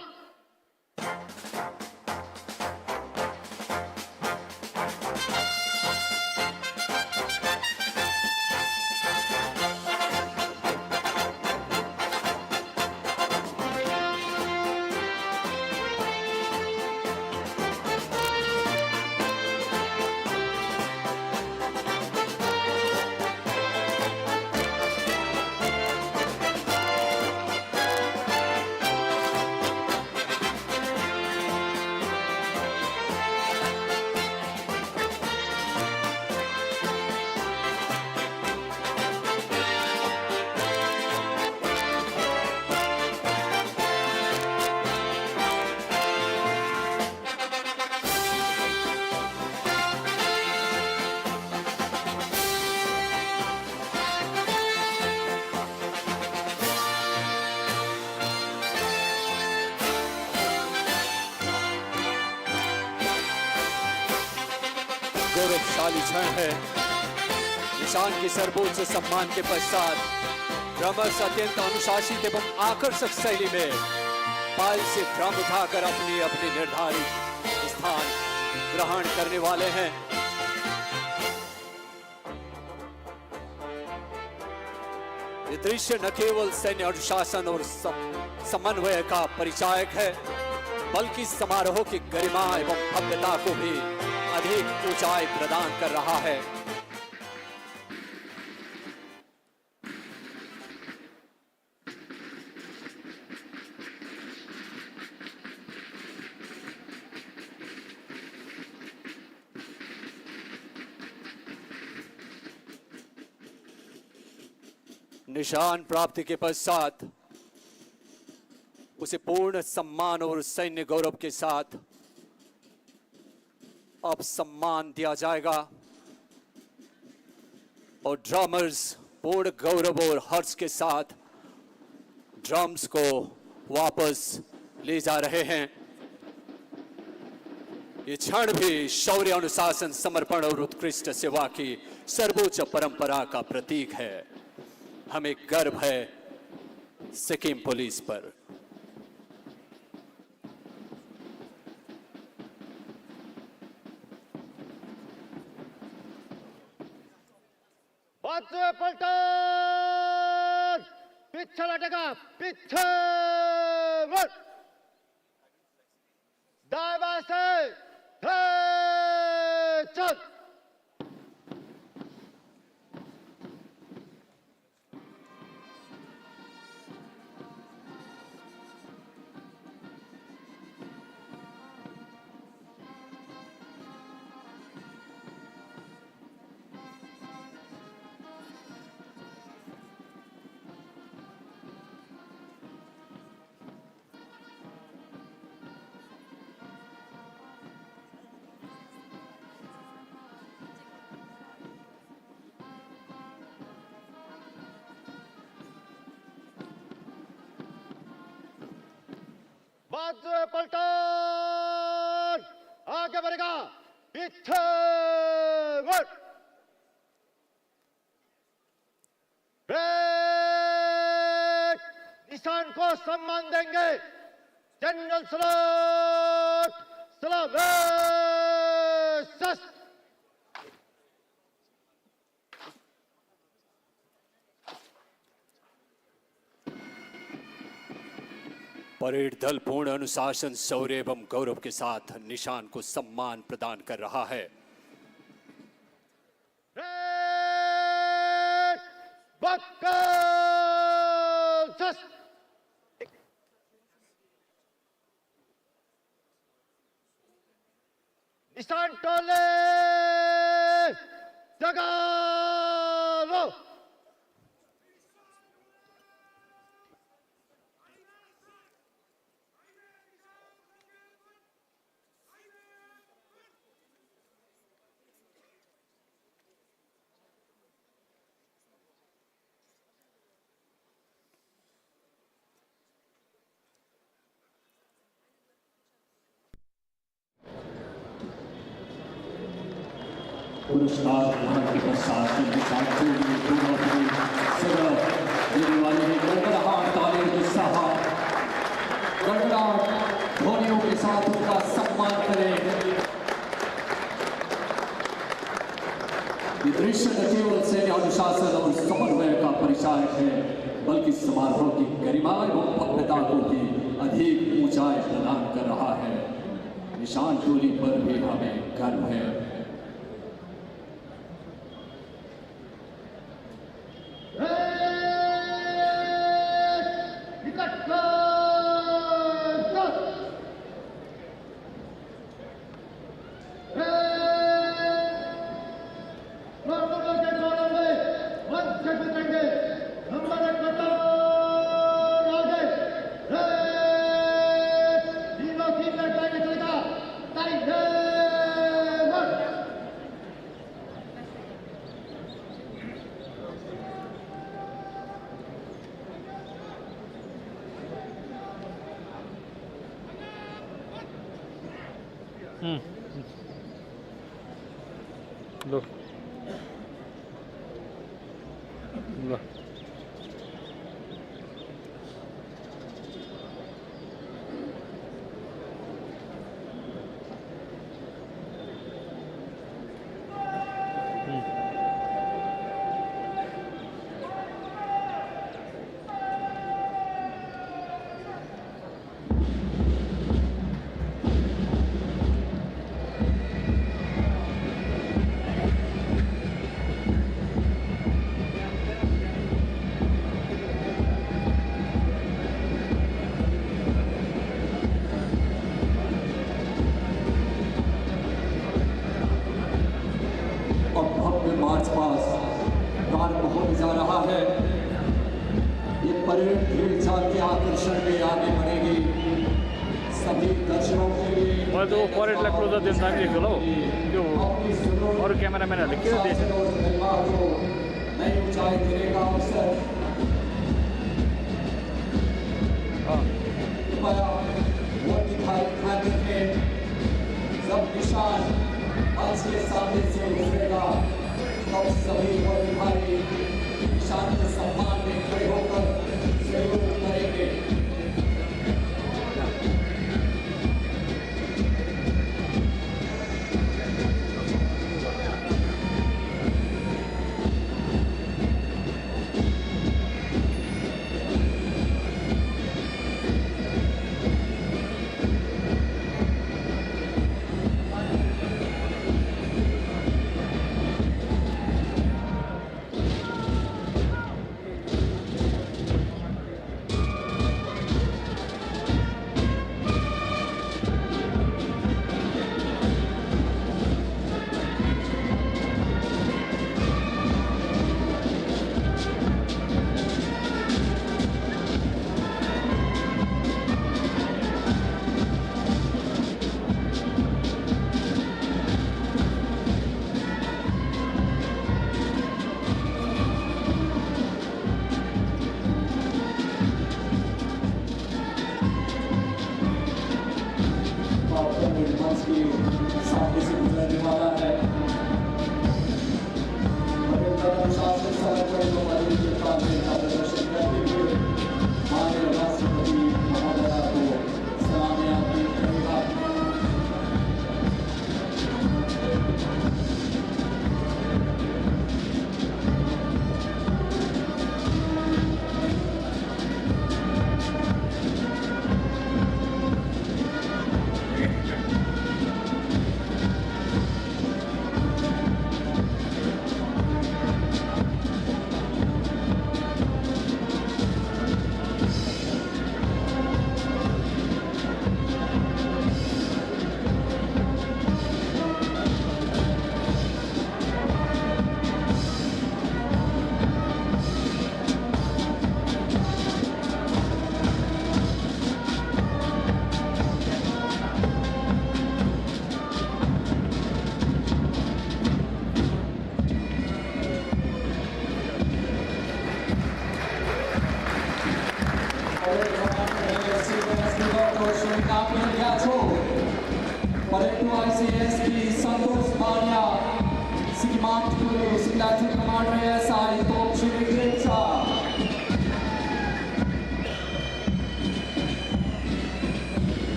गौरवशाली क्षण है। निशान की सर्वोच्च सम्मान के पश्चात ड्रमर्स अत्यंत अनुशासित एवं आकर्षक शैली में पाल से ड्रम उठाकर अपनी अपनी निर्धारित स्थान ग्रहण करने वाले हैं। ये दृश्य न केवल सैन्य अनुशासन और समन्वय का परिचायक है, बल्कि समारोह की गरिमा एवं भव्यता को भी अधिक ऊंचाई प्रदान कर रहा है। निशान प्राप्ति के पश्चात उसे पूर्ण सम्मान और सैन्य गौरव के साथ अब सम्मान दिया जाएगा और ड्रमर्स पूर्ण गौरव और हर्ष के साथ ड्रम्स को वापस ले जा रहे हैं। ये क्षण भी शौर्य, अनुशासन, समर्पण और उत्कृष्ट सेवा की सर्वोच्च परंपरा का प्रतीक है। हमें गर्व है सिक्किम पुलिस पर। बाजू पलटन, पीछे लटेगा, पीछे मुड़, दाएं बाएं से चल। बाजू पलटन, आगे बढ़ेगा, पीछे मुड़। निशान को सम्मान देंगे। जनरल सलाट सलाम। परेड दल पूर्ण अनुशासन, शौर्य एवं गौरव के साथ निशान को सम्मान प्रदान कर रहा है। निशान टोले जगा लो। पुरस्कार ग्रहण के पश्चात देने वाले हैं गड़गड़ाहट तालियों के साथ, गड़गड़ाहट ध्वनियों के साथ उनका सम्मान करें। ये दृश्य न केवल सैन्य अनुशासन और समन्वय का परिचायक है, बल्कि समारोह की गरिमा एवं भव्यता को भी अधिक ऊंचाई प्रदान कर रहा है। निशान टोली पर भी हमें गर्व है। लो लो मार्च पास प्रारंभ होने जा रहा है। ये परेड भीड़ चाल के आकर्षण में आगे बढ़ेगी। सभी दर्शकों के लिए मैले त परेडलाई क्लोजर दिन सकिएको होला हौ, त्यो अरू क्यामेराम्यानहरूले के दिएछ नई ऊंचाई देने का अवसर। कृपया वो दिखाई देंगे जब निशान आज के सामने से उतरेगा, तब सभी अधिकारी निशान के सम्मान में खड़े होकर सहयोग करेंगे। सामने से गुजरने वाला है। प्रदर्शन करते हुए माननीय राष्ट्रपति महोदया को सलामी अर्पित करेगा।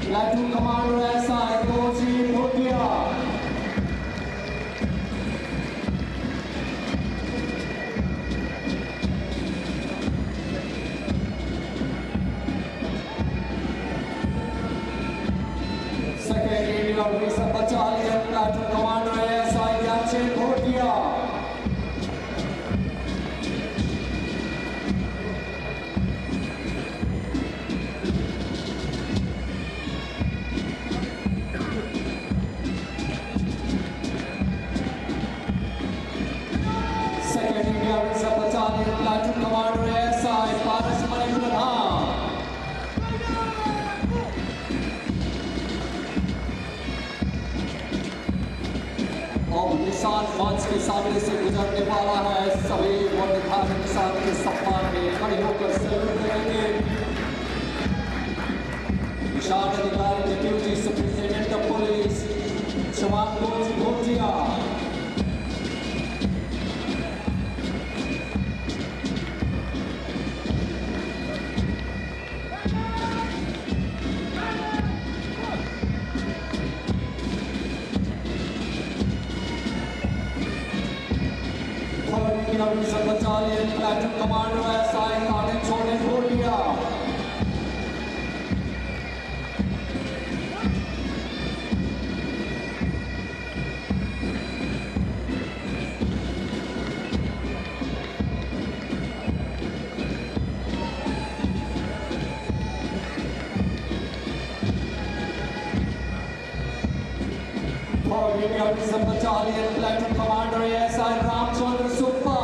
Platoon Commander SI Koji Bhutia. Second Indian Reserve Battalion Platoon Commander SI Yache Bhutia. Platoon Commander SI Parasmani Pradhan. अब निशान मंच के सामने से गुजरने वाला है। सभी वर्णधारी निशान के सम्मान में खड़े होकर सैल्यूट करेंगे। निशान अधिकारी डिप्टी सुपरिटेंडेंट ऑफ पुलिस श्रीमान Goji Bhotia. Reserve Battalion Platoon Commander SI Kane Chode Bhutia. Reserve Battalion Platoon Commander SI Ramchandra Suppa.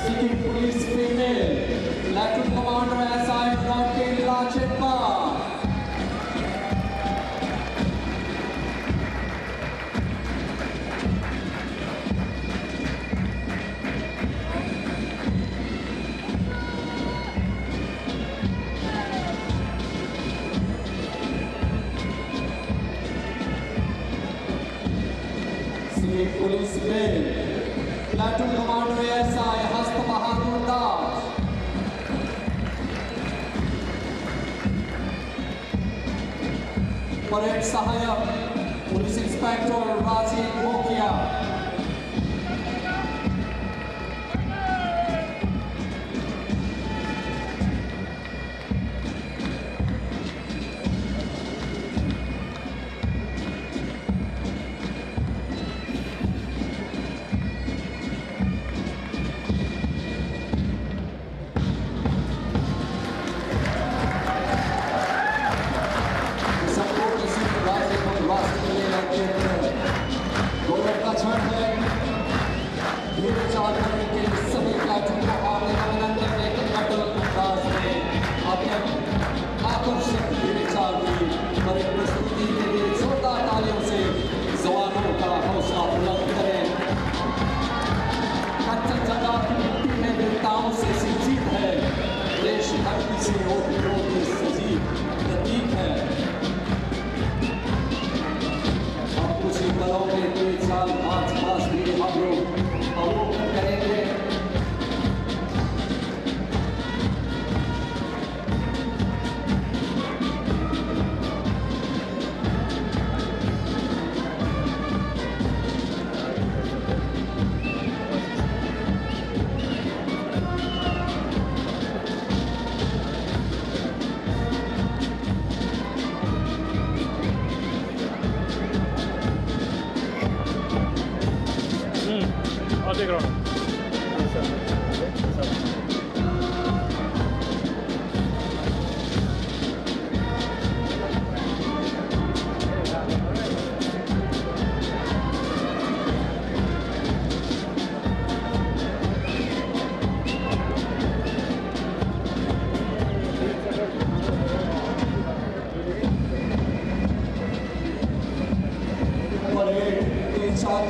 City Police Female Platoon Commander SI Rakesh Lacheppa. Police Bay, Platoon Commander SI Hasta Bahadur Das. Parade Sahayak, Police Inspector Rajiv Mokia. Rajiv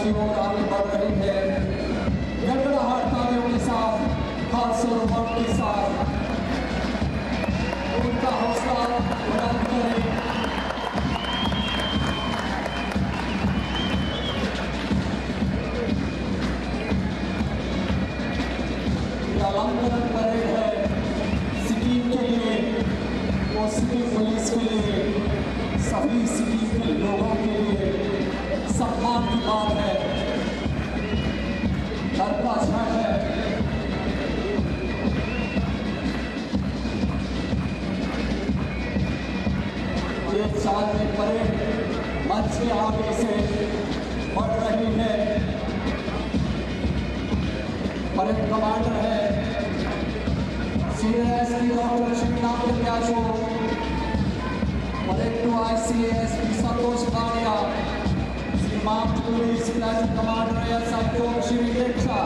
की ओर आगे बढ़ रही है। गड़गड़ाहट तालियों के साथ, खालसा और के साथ उनका हौसला बुलंद करें। अलंकरण परेड है सिक्किम के लिए और सिक्किम पुलिस के लिए, सभी सिक्किम के लोगों के लिए सम्मान की बात है, डर का क्षण है। ये साल में परेड मंच के आगे से बढ़ रही है। परेड कमांडर है senior SP doctor Shivnath Tyajo, parade two ICASP Santosh Kania, march police platoon commander SI Shri Lekha,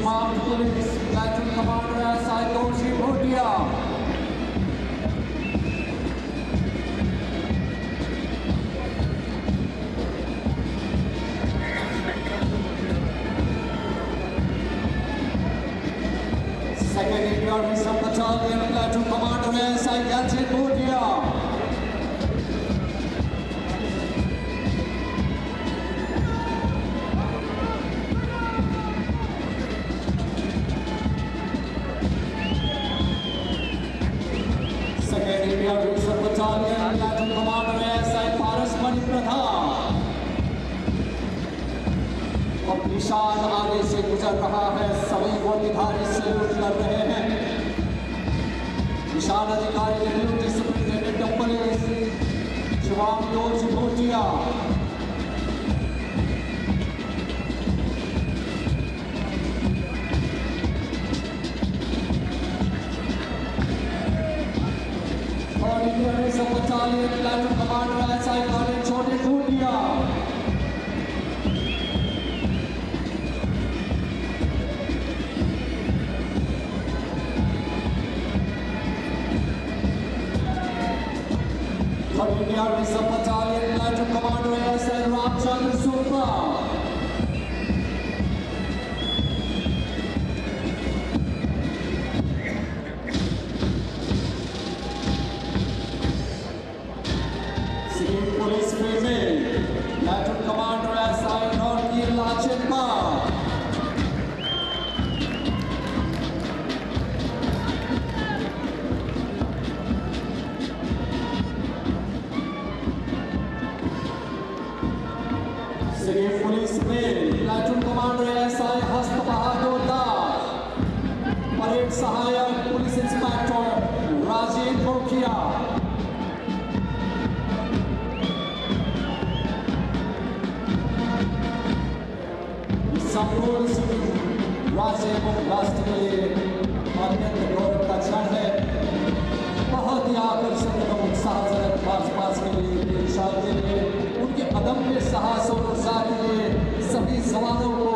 march police platoon commander SI Shri Bhotia, Second Indian Reserve Battalion Platoon Commander SI Yalchin Bhutia, Second Indian Reserve Battalion Platoon Commander SI Paras Mani Pradhan। अब निशान आगे से गुजर रहा है, सभी वर्दीधारी salute कर रहे हैं। निशान अधिकारी deputy superintendent of police Shivam Bhotia, और Indian reserve battalion platoon commander SI कॉलेज छोटे Bhotia, Indian Reserve Battalion Platoon Commander SI Ramchandra Supra, Sikkim Police Female Platoon Commander SI Norki Lachenpa, Sikkim Police Male Platoon Commander SI Hast Bahadur Das, Parade Sahayak Police Inspector Rajiv Bhokia, संपूर्ण राज्य एवं राष्ट्र के लिए अत्यंत गौरव का क्षण है। बहुत ही आकर्षक एवं उत्साहजनक मार्च पास्ट के लिए, देश के लिए, उनके अदम्य साहस और उत्साह के लिए सभी जवानों को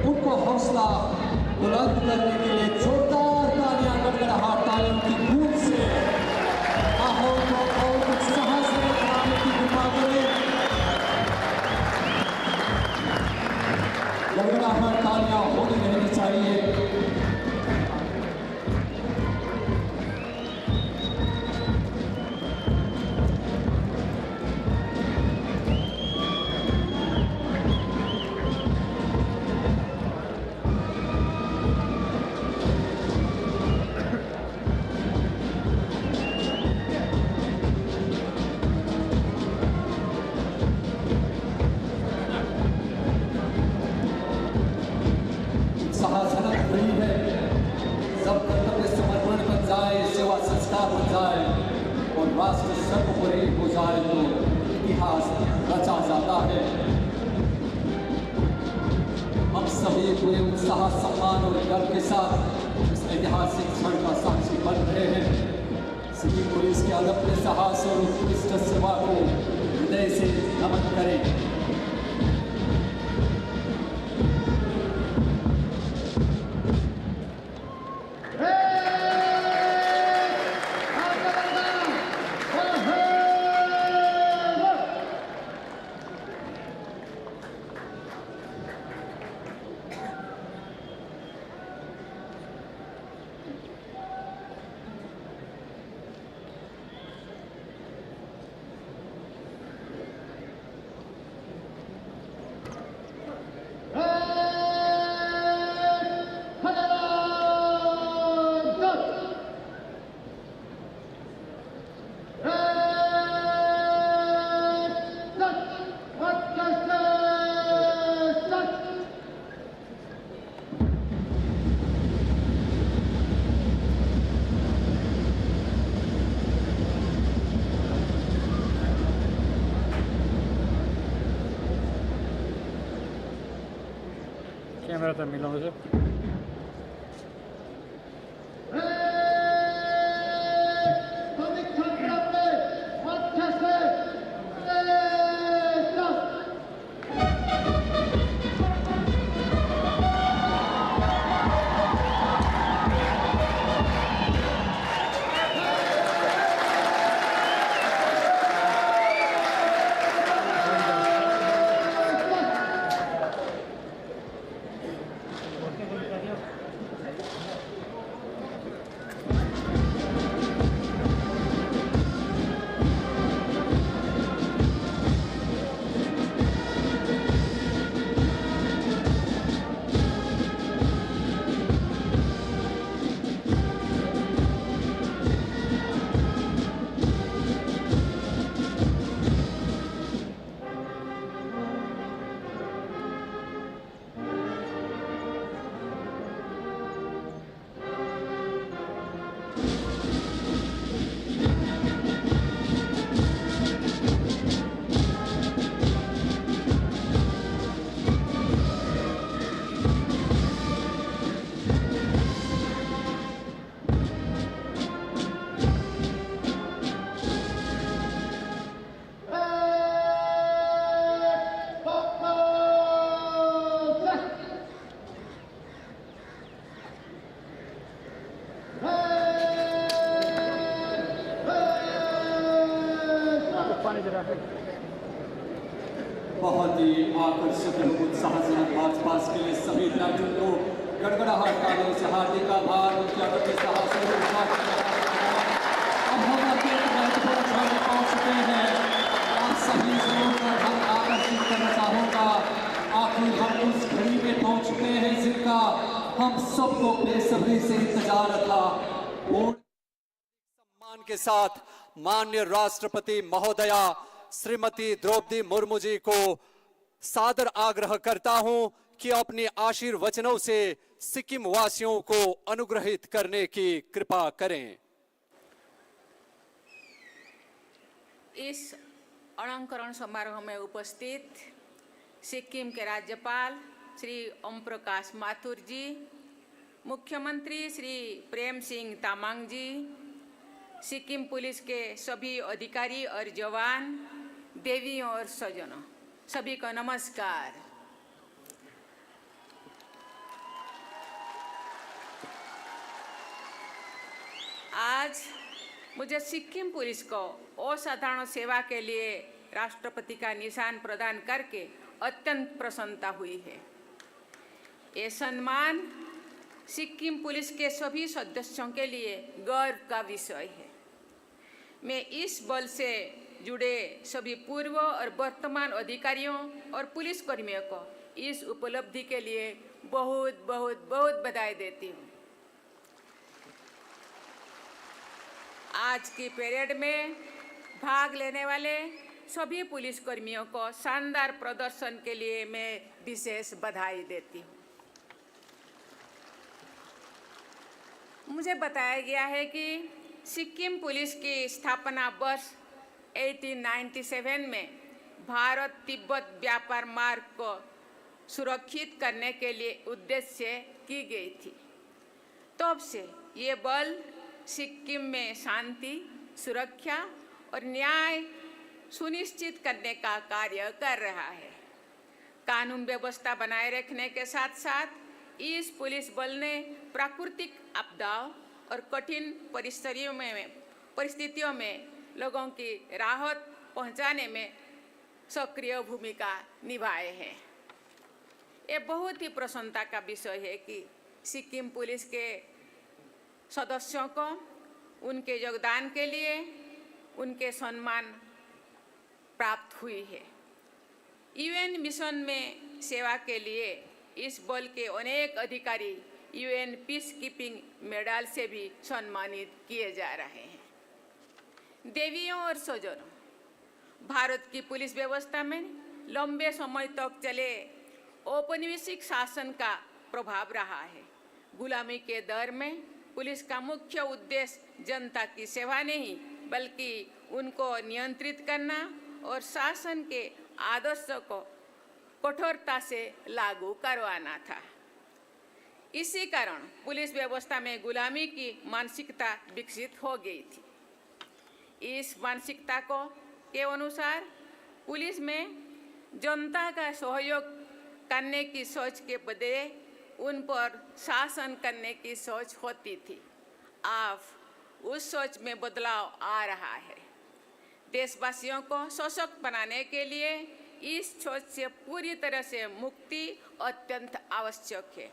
उनको हौसला बुलंद करने के लिए जोरदार तालियां, गड़गड़ाहट तालियों की गूंज से माहौल को और उत्साह से बनाने की कृपा करें। गड़गड़ाहट तालियां होती रहनी चाहिए। राष्ट्र सर्वोपरि हो जाए तो इतिहास रचा जाता है। हम सभी पूरे उत्साह, सम्मान और गर्व के साथ इस ऐतिहासिक क्षण का साक्षी बन रहे हैं। सिक्किम पुलिस के अदम्य साहस और उत्कृष्ट सेवा को हृदय से नमन करें। क्यामेरा त मिलाउँदैछ बहुत ही आकर्षक और उत्साहजनक मार्च पास्ट के लिए सभी राज्यों को गड़गड़ाहट तालियों से हार्दिक आभार। उनके अगले साहस और उत्साह के साथ अब हम अपने महत्वपूर्ण क्षण में पहुंच चुके हैं। आप सभी से होकर हम आकर्षित करना चाहूँगा। आखिर हम उस घड़ी में पहुंच चुके हैं जिनका हम सबको बेसब्री से इंतजार था। सम्मान के साथ माननीय राष्ट्रपति महोदया श्रीमती द्रौपदी मुर्मू जी को सादर आग्रह करता हूं कि अपने आशीर्वचनों से सिक्किम वासियों को अनुग्रहित करने की कृपा करें। इस अलंकरण समारोह में उपस्थित सिक्किम के राज्यपाल श्री ओम प्रकाश माथुर जी, मुख्यमंत्री श्री प्रेम सिंह तामाङ जी, सिक्किम पुलिस के सभी अधिकारी और जवान, देवियों और सज्जनों, सभी को नमस्कार। आज मुझे सिक्किम पुलिस को असाधारण सेवा के लिए राष्ट्रपति का निशान प्रदान करके अत्यंत प्रसन्नता हुई है। ये सम्मान सिक्किम पुलिस के सभी सदस्यों के लिए गर्व का विषय है। मैं इस बल से जुड़े सभी पूर्व और वर्तमान अधिकारियों और पुलिसकर्मियों को इस उपलब्धि के लिए बहुत बहुत बहुत बधाई देती हूँ। आज की परेड में भाग लेने वाले सभी पुलिसकर्मियों को शानदार प्रदर्शन के लिए मैं विशेष बधाई देती हूँ। मुझे बताया गया है कि सिक्किम पुलिस की स्थापना वर्ष 1897 में भारत तिब्बत व्यापार मार्ग को सुरक्षित करने के लिए उद्देश्य से की गई थी। तब से ये बल सिक्किम में शांति, सुरक्षा और न्याय सुनिश्चित करने का कार्य कर रहा है। कानून व्यवस्था बनाए रखने के साथ साथ इस पुलिस बल ने प्राकृतिक आपदाओं और कठिन परिस्थितियों में लोगों की राहत पहुंचाने में सक्रिय भूमिका निभाए हैं। ये बहुत ही प्रसन्नता का विषय है कि सिक्किम पुलिस के सदस्यों को उनके योगदान के लिए उनके सम्मान प्राप्त हुई है। यूएन मिशन में सेवा के लिए इस बल के अनेक अधिकारी यूएन पीस कीपिंग मेडल से भी सम्मानित किए जा रहे हैं। देवियों और सज्जनों, भारत की पुलिस व्यवस्था में लंबे समय तक चले औपनिवेशिक शासन का प्रभाव रहा है। गुलामी के दौर में पुलिस का मुख्य उद्देश्य जनता की सेवा नहीं बल्कि उनको नियंत्रित करना और शासन के आदर्शों को कठोरता से लागू करवाना था। इसी कारण पुलिस व्यवस्था में गुलामी की मानसिकता विकसित हो गई थी। इस मानसिकता के अनुसार पुलिस में जनता का सहयोग करने की सोच के बदले उन पर शासन करने की सोच होती थी। अब उस सोच में बदलाव आ रहा है। देशवासियों को सशक्त बनाने के लिए इस सोच से पूरी तरह से मुक्ति अत्यंत आवश्यक है।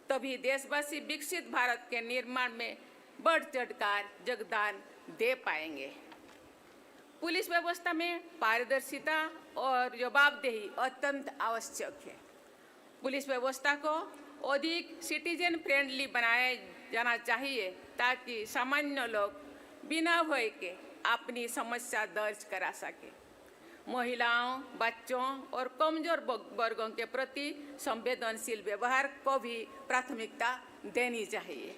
तभी देशवासी विकसित भारत के निर्माण में बढ़ चढ़कर योगदान दे पाएंगे। पुलिस व्यवस्था में पारदर्शिता और जवाबदेही अत्यंत आवश्यक है। पुलिस व्यवस्था को अधिक सिटीजन फ्रेंडली बनाया जाना चाहिए ताकि सामान्य लोग बिना भय के अपनी समस्या दर्ज करा सके। महिलाओं, बच्चों और कमजोर वर्गों के प्रति संवेदनशील व्यवहार को भी प्राथमिकता देनी चाहिए।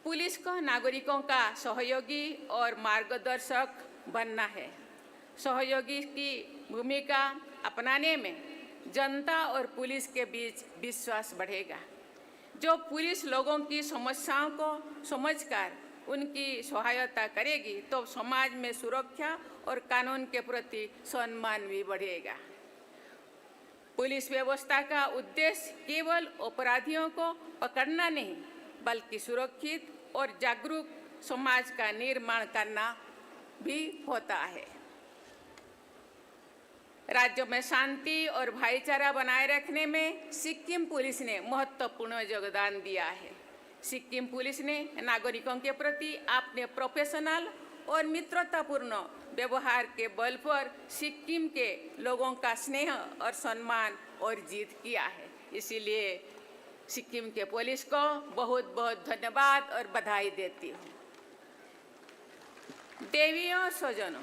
पुलिस को नागरिकों का सहयोगी और मार्गदर्शक बनना है। सहयोगी की भूमिका अपनाने में जनता और पुलिस के बीच विश्वास बढ़ेगा। जो पुलिस लोगों की समस्याओं को समझकर उनकी सहायता करेगी तो समाज में सुरक्षा और कानून के प्रति सम्मान भी बढ़ेगा। पुलिस व्यवस्था का उद्देश्य केवल अपराधियों को पकड़ना नहीं बल्कि सुरक्षित और जागरूक समाज का निर्माण करना भी होता है। राज्यों में शांति और भाईचारा बनाए रखने में सिक्किम पुलिस ने महत्वपूर्ण योगदान दिया है। सिक्किम पुलिस ने नागरिकों के प्रति अपने प्रोफेशनल और मित्रतापूर्ण व्यवहार के बल पर सिक्किम के लोगों का स्नेह और सम्मान अर्जित किया है। इसीलिए सिक्किम के पुलिस को बहुत बहुत धन्यवाद और बधाई देती हूँ। देवियों और स्वजनों,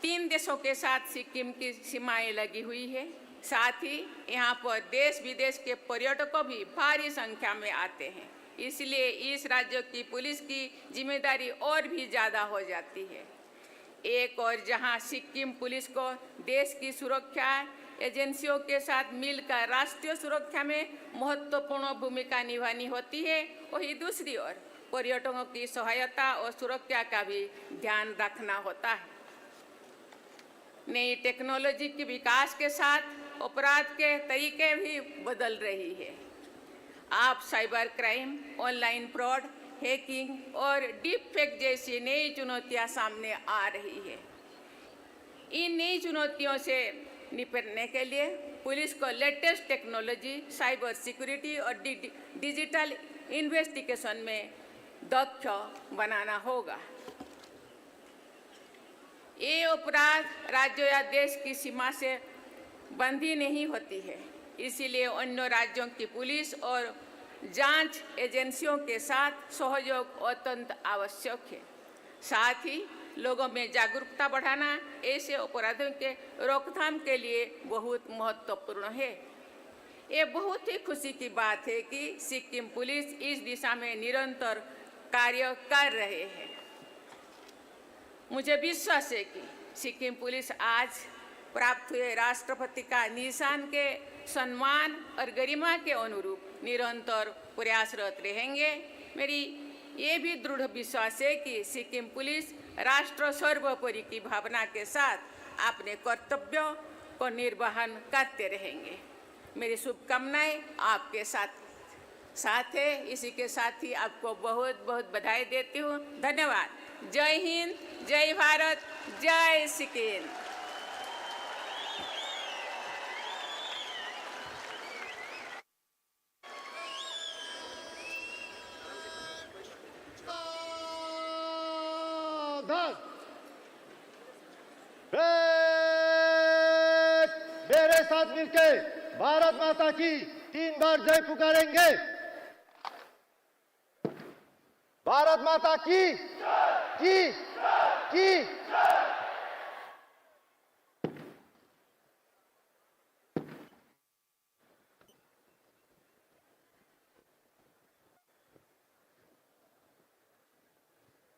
3 देशों के साथ सिक्किम की सीमाएं लगी हुई है। साथ ही यहाँ पर देश विदेश के पर्यटकों भी भारी संख्या में आते हैं। इसलिए इस राज्य की पुलिस की जिम्मेदारी और भी ज़्यादा हो जाती है। एक और जहाँ सिक्किम पुलिस को देश की सुरक्षा एजेंसियों के साथ मिलकर राष्ट्रीय सुरक्षा में महत्वपूर्ण भूमिका निभानी होती है, वहीं दूसरी ओर पर्यटकों की सहायता और सुरक्षा का भी ध्यान रखना होता है। नई टेक्नोलॉजी के विकास के साथ अपराध के तरीके भी बदल रही है। आप cyber crime, online fraud, hacking और डीप फेक जैसी नई चुनौतियां सामने आ रही है। इन नई चुनौतियों से निपटने के लिए पुलिस को लेटेस्ट टेक्नोलॉजी, साइबर सिक्योरिटी और डिजिटल इन्वेस्टिगेशन में दक्ष बनाना होगा। ये अपराध राज्यों या देश की सीमा से बंधी नहीं होती है। इसीलिए अन्य राज्यों की पुलिस और जांच एजेंसियों के साथ सहयोग अत्यंत आवश्यक है। साथ ही लोगों में जागरूकता बढ़ाना ऐसे अपराधों के रोकथाम के लिए बहुत महत्वपूर्ण है। ये बहुत ही खुशी की बात है कि सिक्किम पुलिस इस दिशा में निरंतर कार्य कर रहे हैं। मुझे विश्वास है कि सिक्किम पुलिस आज प्राप्त हुए राष्ट्रपति का निशान के सम्मान और गरिमा के अनुरूप निरंतर प्रयासरत रहेंगे। मेरी ये भी दृढ़ विश्वास है कि सिक्किम पुलिस राष्ट्र सर्वोपरि की भावना के साथ अपने कर्तव्यों को निर्वहन करते रहेंगे। मेरी शुभकामनाएं आपके साथ है। इसी के साथ ही आपको बहुत बहुत बधाई देती हूँ। धन्यवाद। जय हिंद, जय भारत, जय सिक्किम। मेरे साथ मिलके भारत माता की 3 बार जय पुकारेंगे। भारत माता की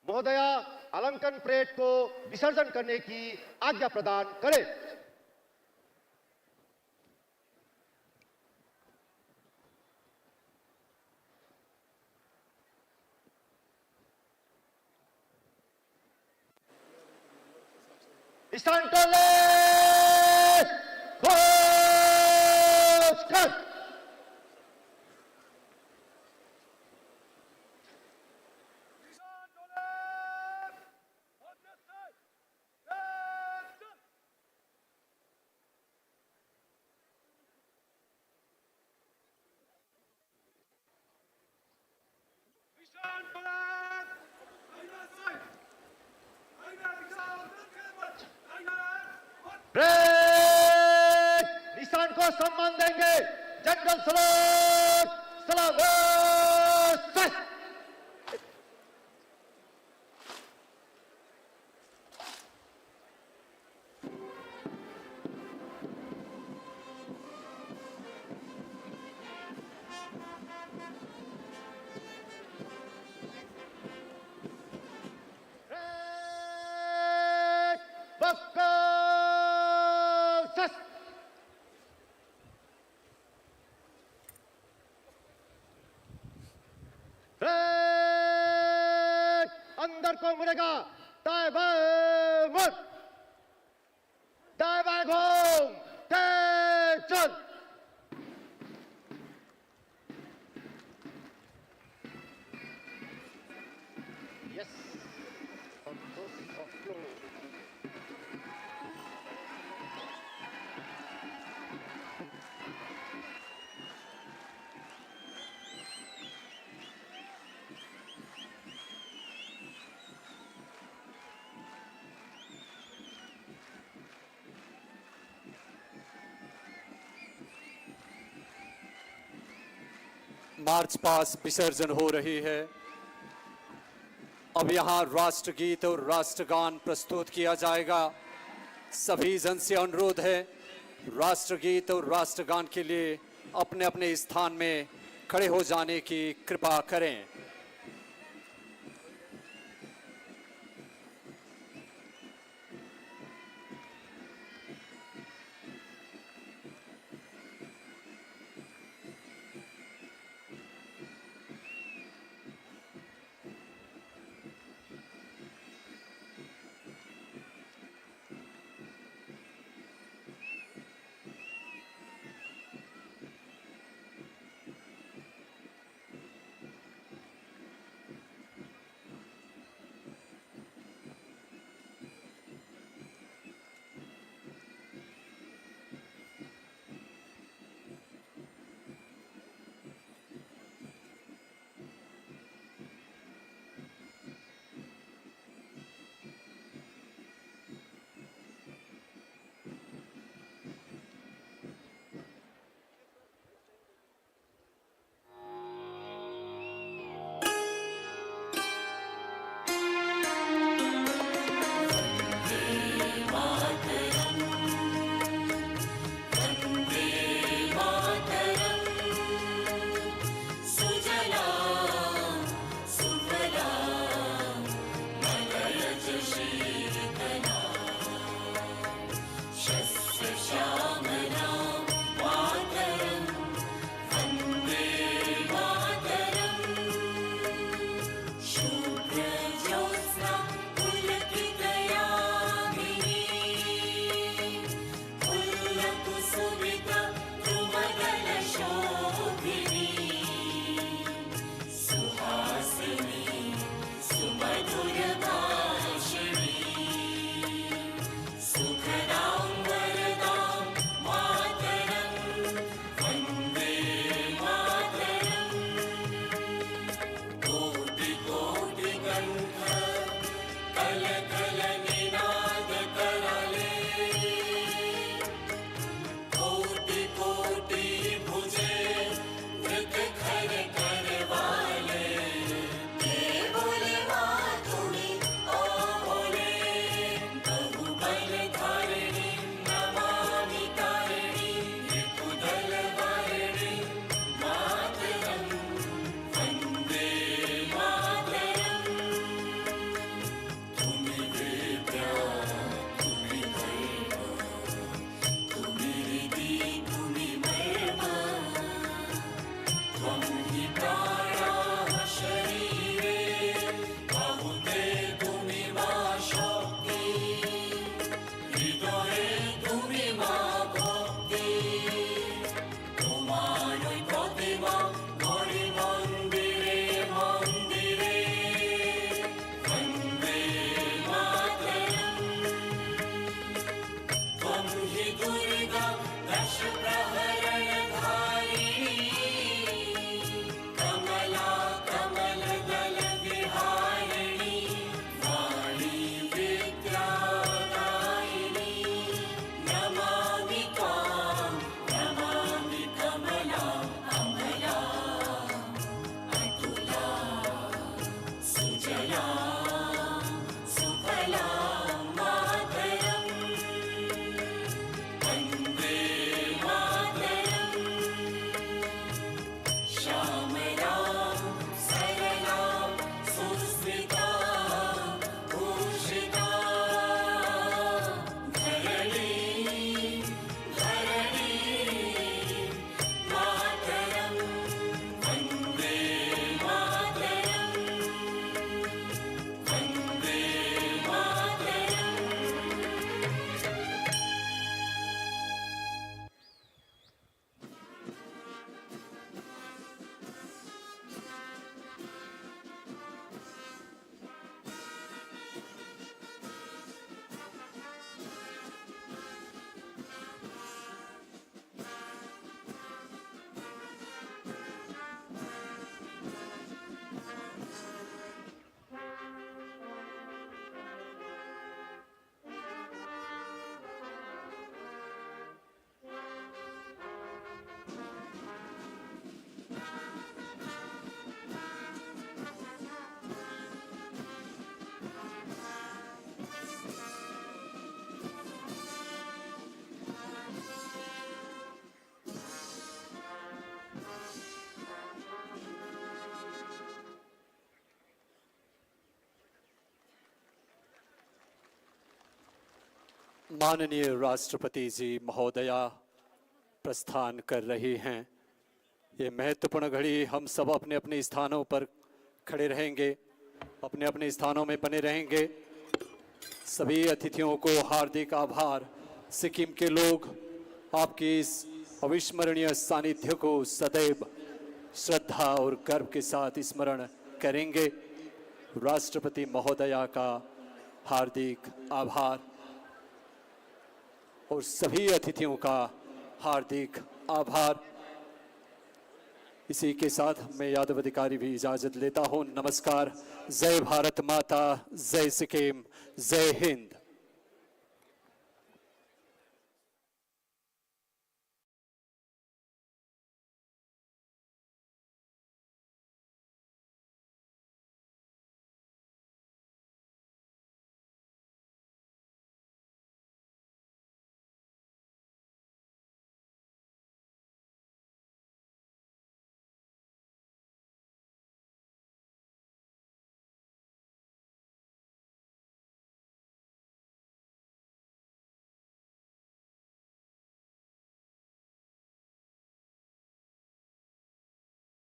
महोदया अलंकन परेड को विसर्जन करने की आज्ञा प्रदान करें। स्थान टोले घोष कर। निशान को सम्मान देंगे। जनरल सलाम सलाम। अंदर को मुड़ेगा। दाएं बाएं मुड़। दाएं बाएं घूम। तेज चल। यस। मार्च पास विसर्जन हो रही है। अब यहाँ राष्ट्रगीत और राष्ट्रगान प्रस्तुत किया जाएगा। सभी जन से अनुरोध है, राष्ट्रगीत और राष्ट्रगान के लिए अपने अपने स्थान में खड़े हो जाने की कृपा करें। माननीय राष्ट्रपति जी महोदया प्रस्थान कर रही हैं। ये महत्वपूर्ण घड़ी हम सब अपने अपने स्थानों पर खड़े रहेंगे, अपने अपने स्थानों में बने रहेंगे। सभी अतिथियों को हार्दिक आभार। सिक्किम के लोग आपकी इस अविस्मरणीय सानिध्य को सदैव श्रद्धा और गर्व के साथ स्मरण करेंगे। राष्ट्रपति महोदया का हार्दिक आभार और सभी अतिथियों का हार्दिक आभार। इसी के साथ मैं यादव अधिकारी भी इजाजत लेता हूं। नमस्कार। जय भारत माता, जय सिक्किम, जय हिंद।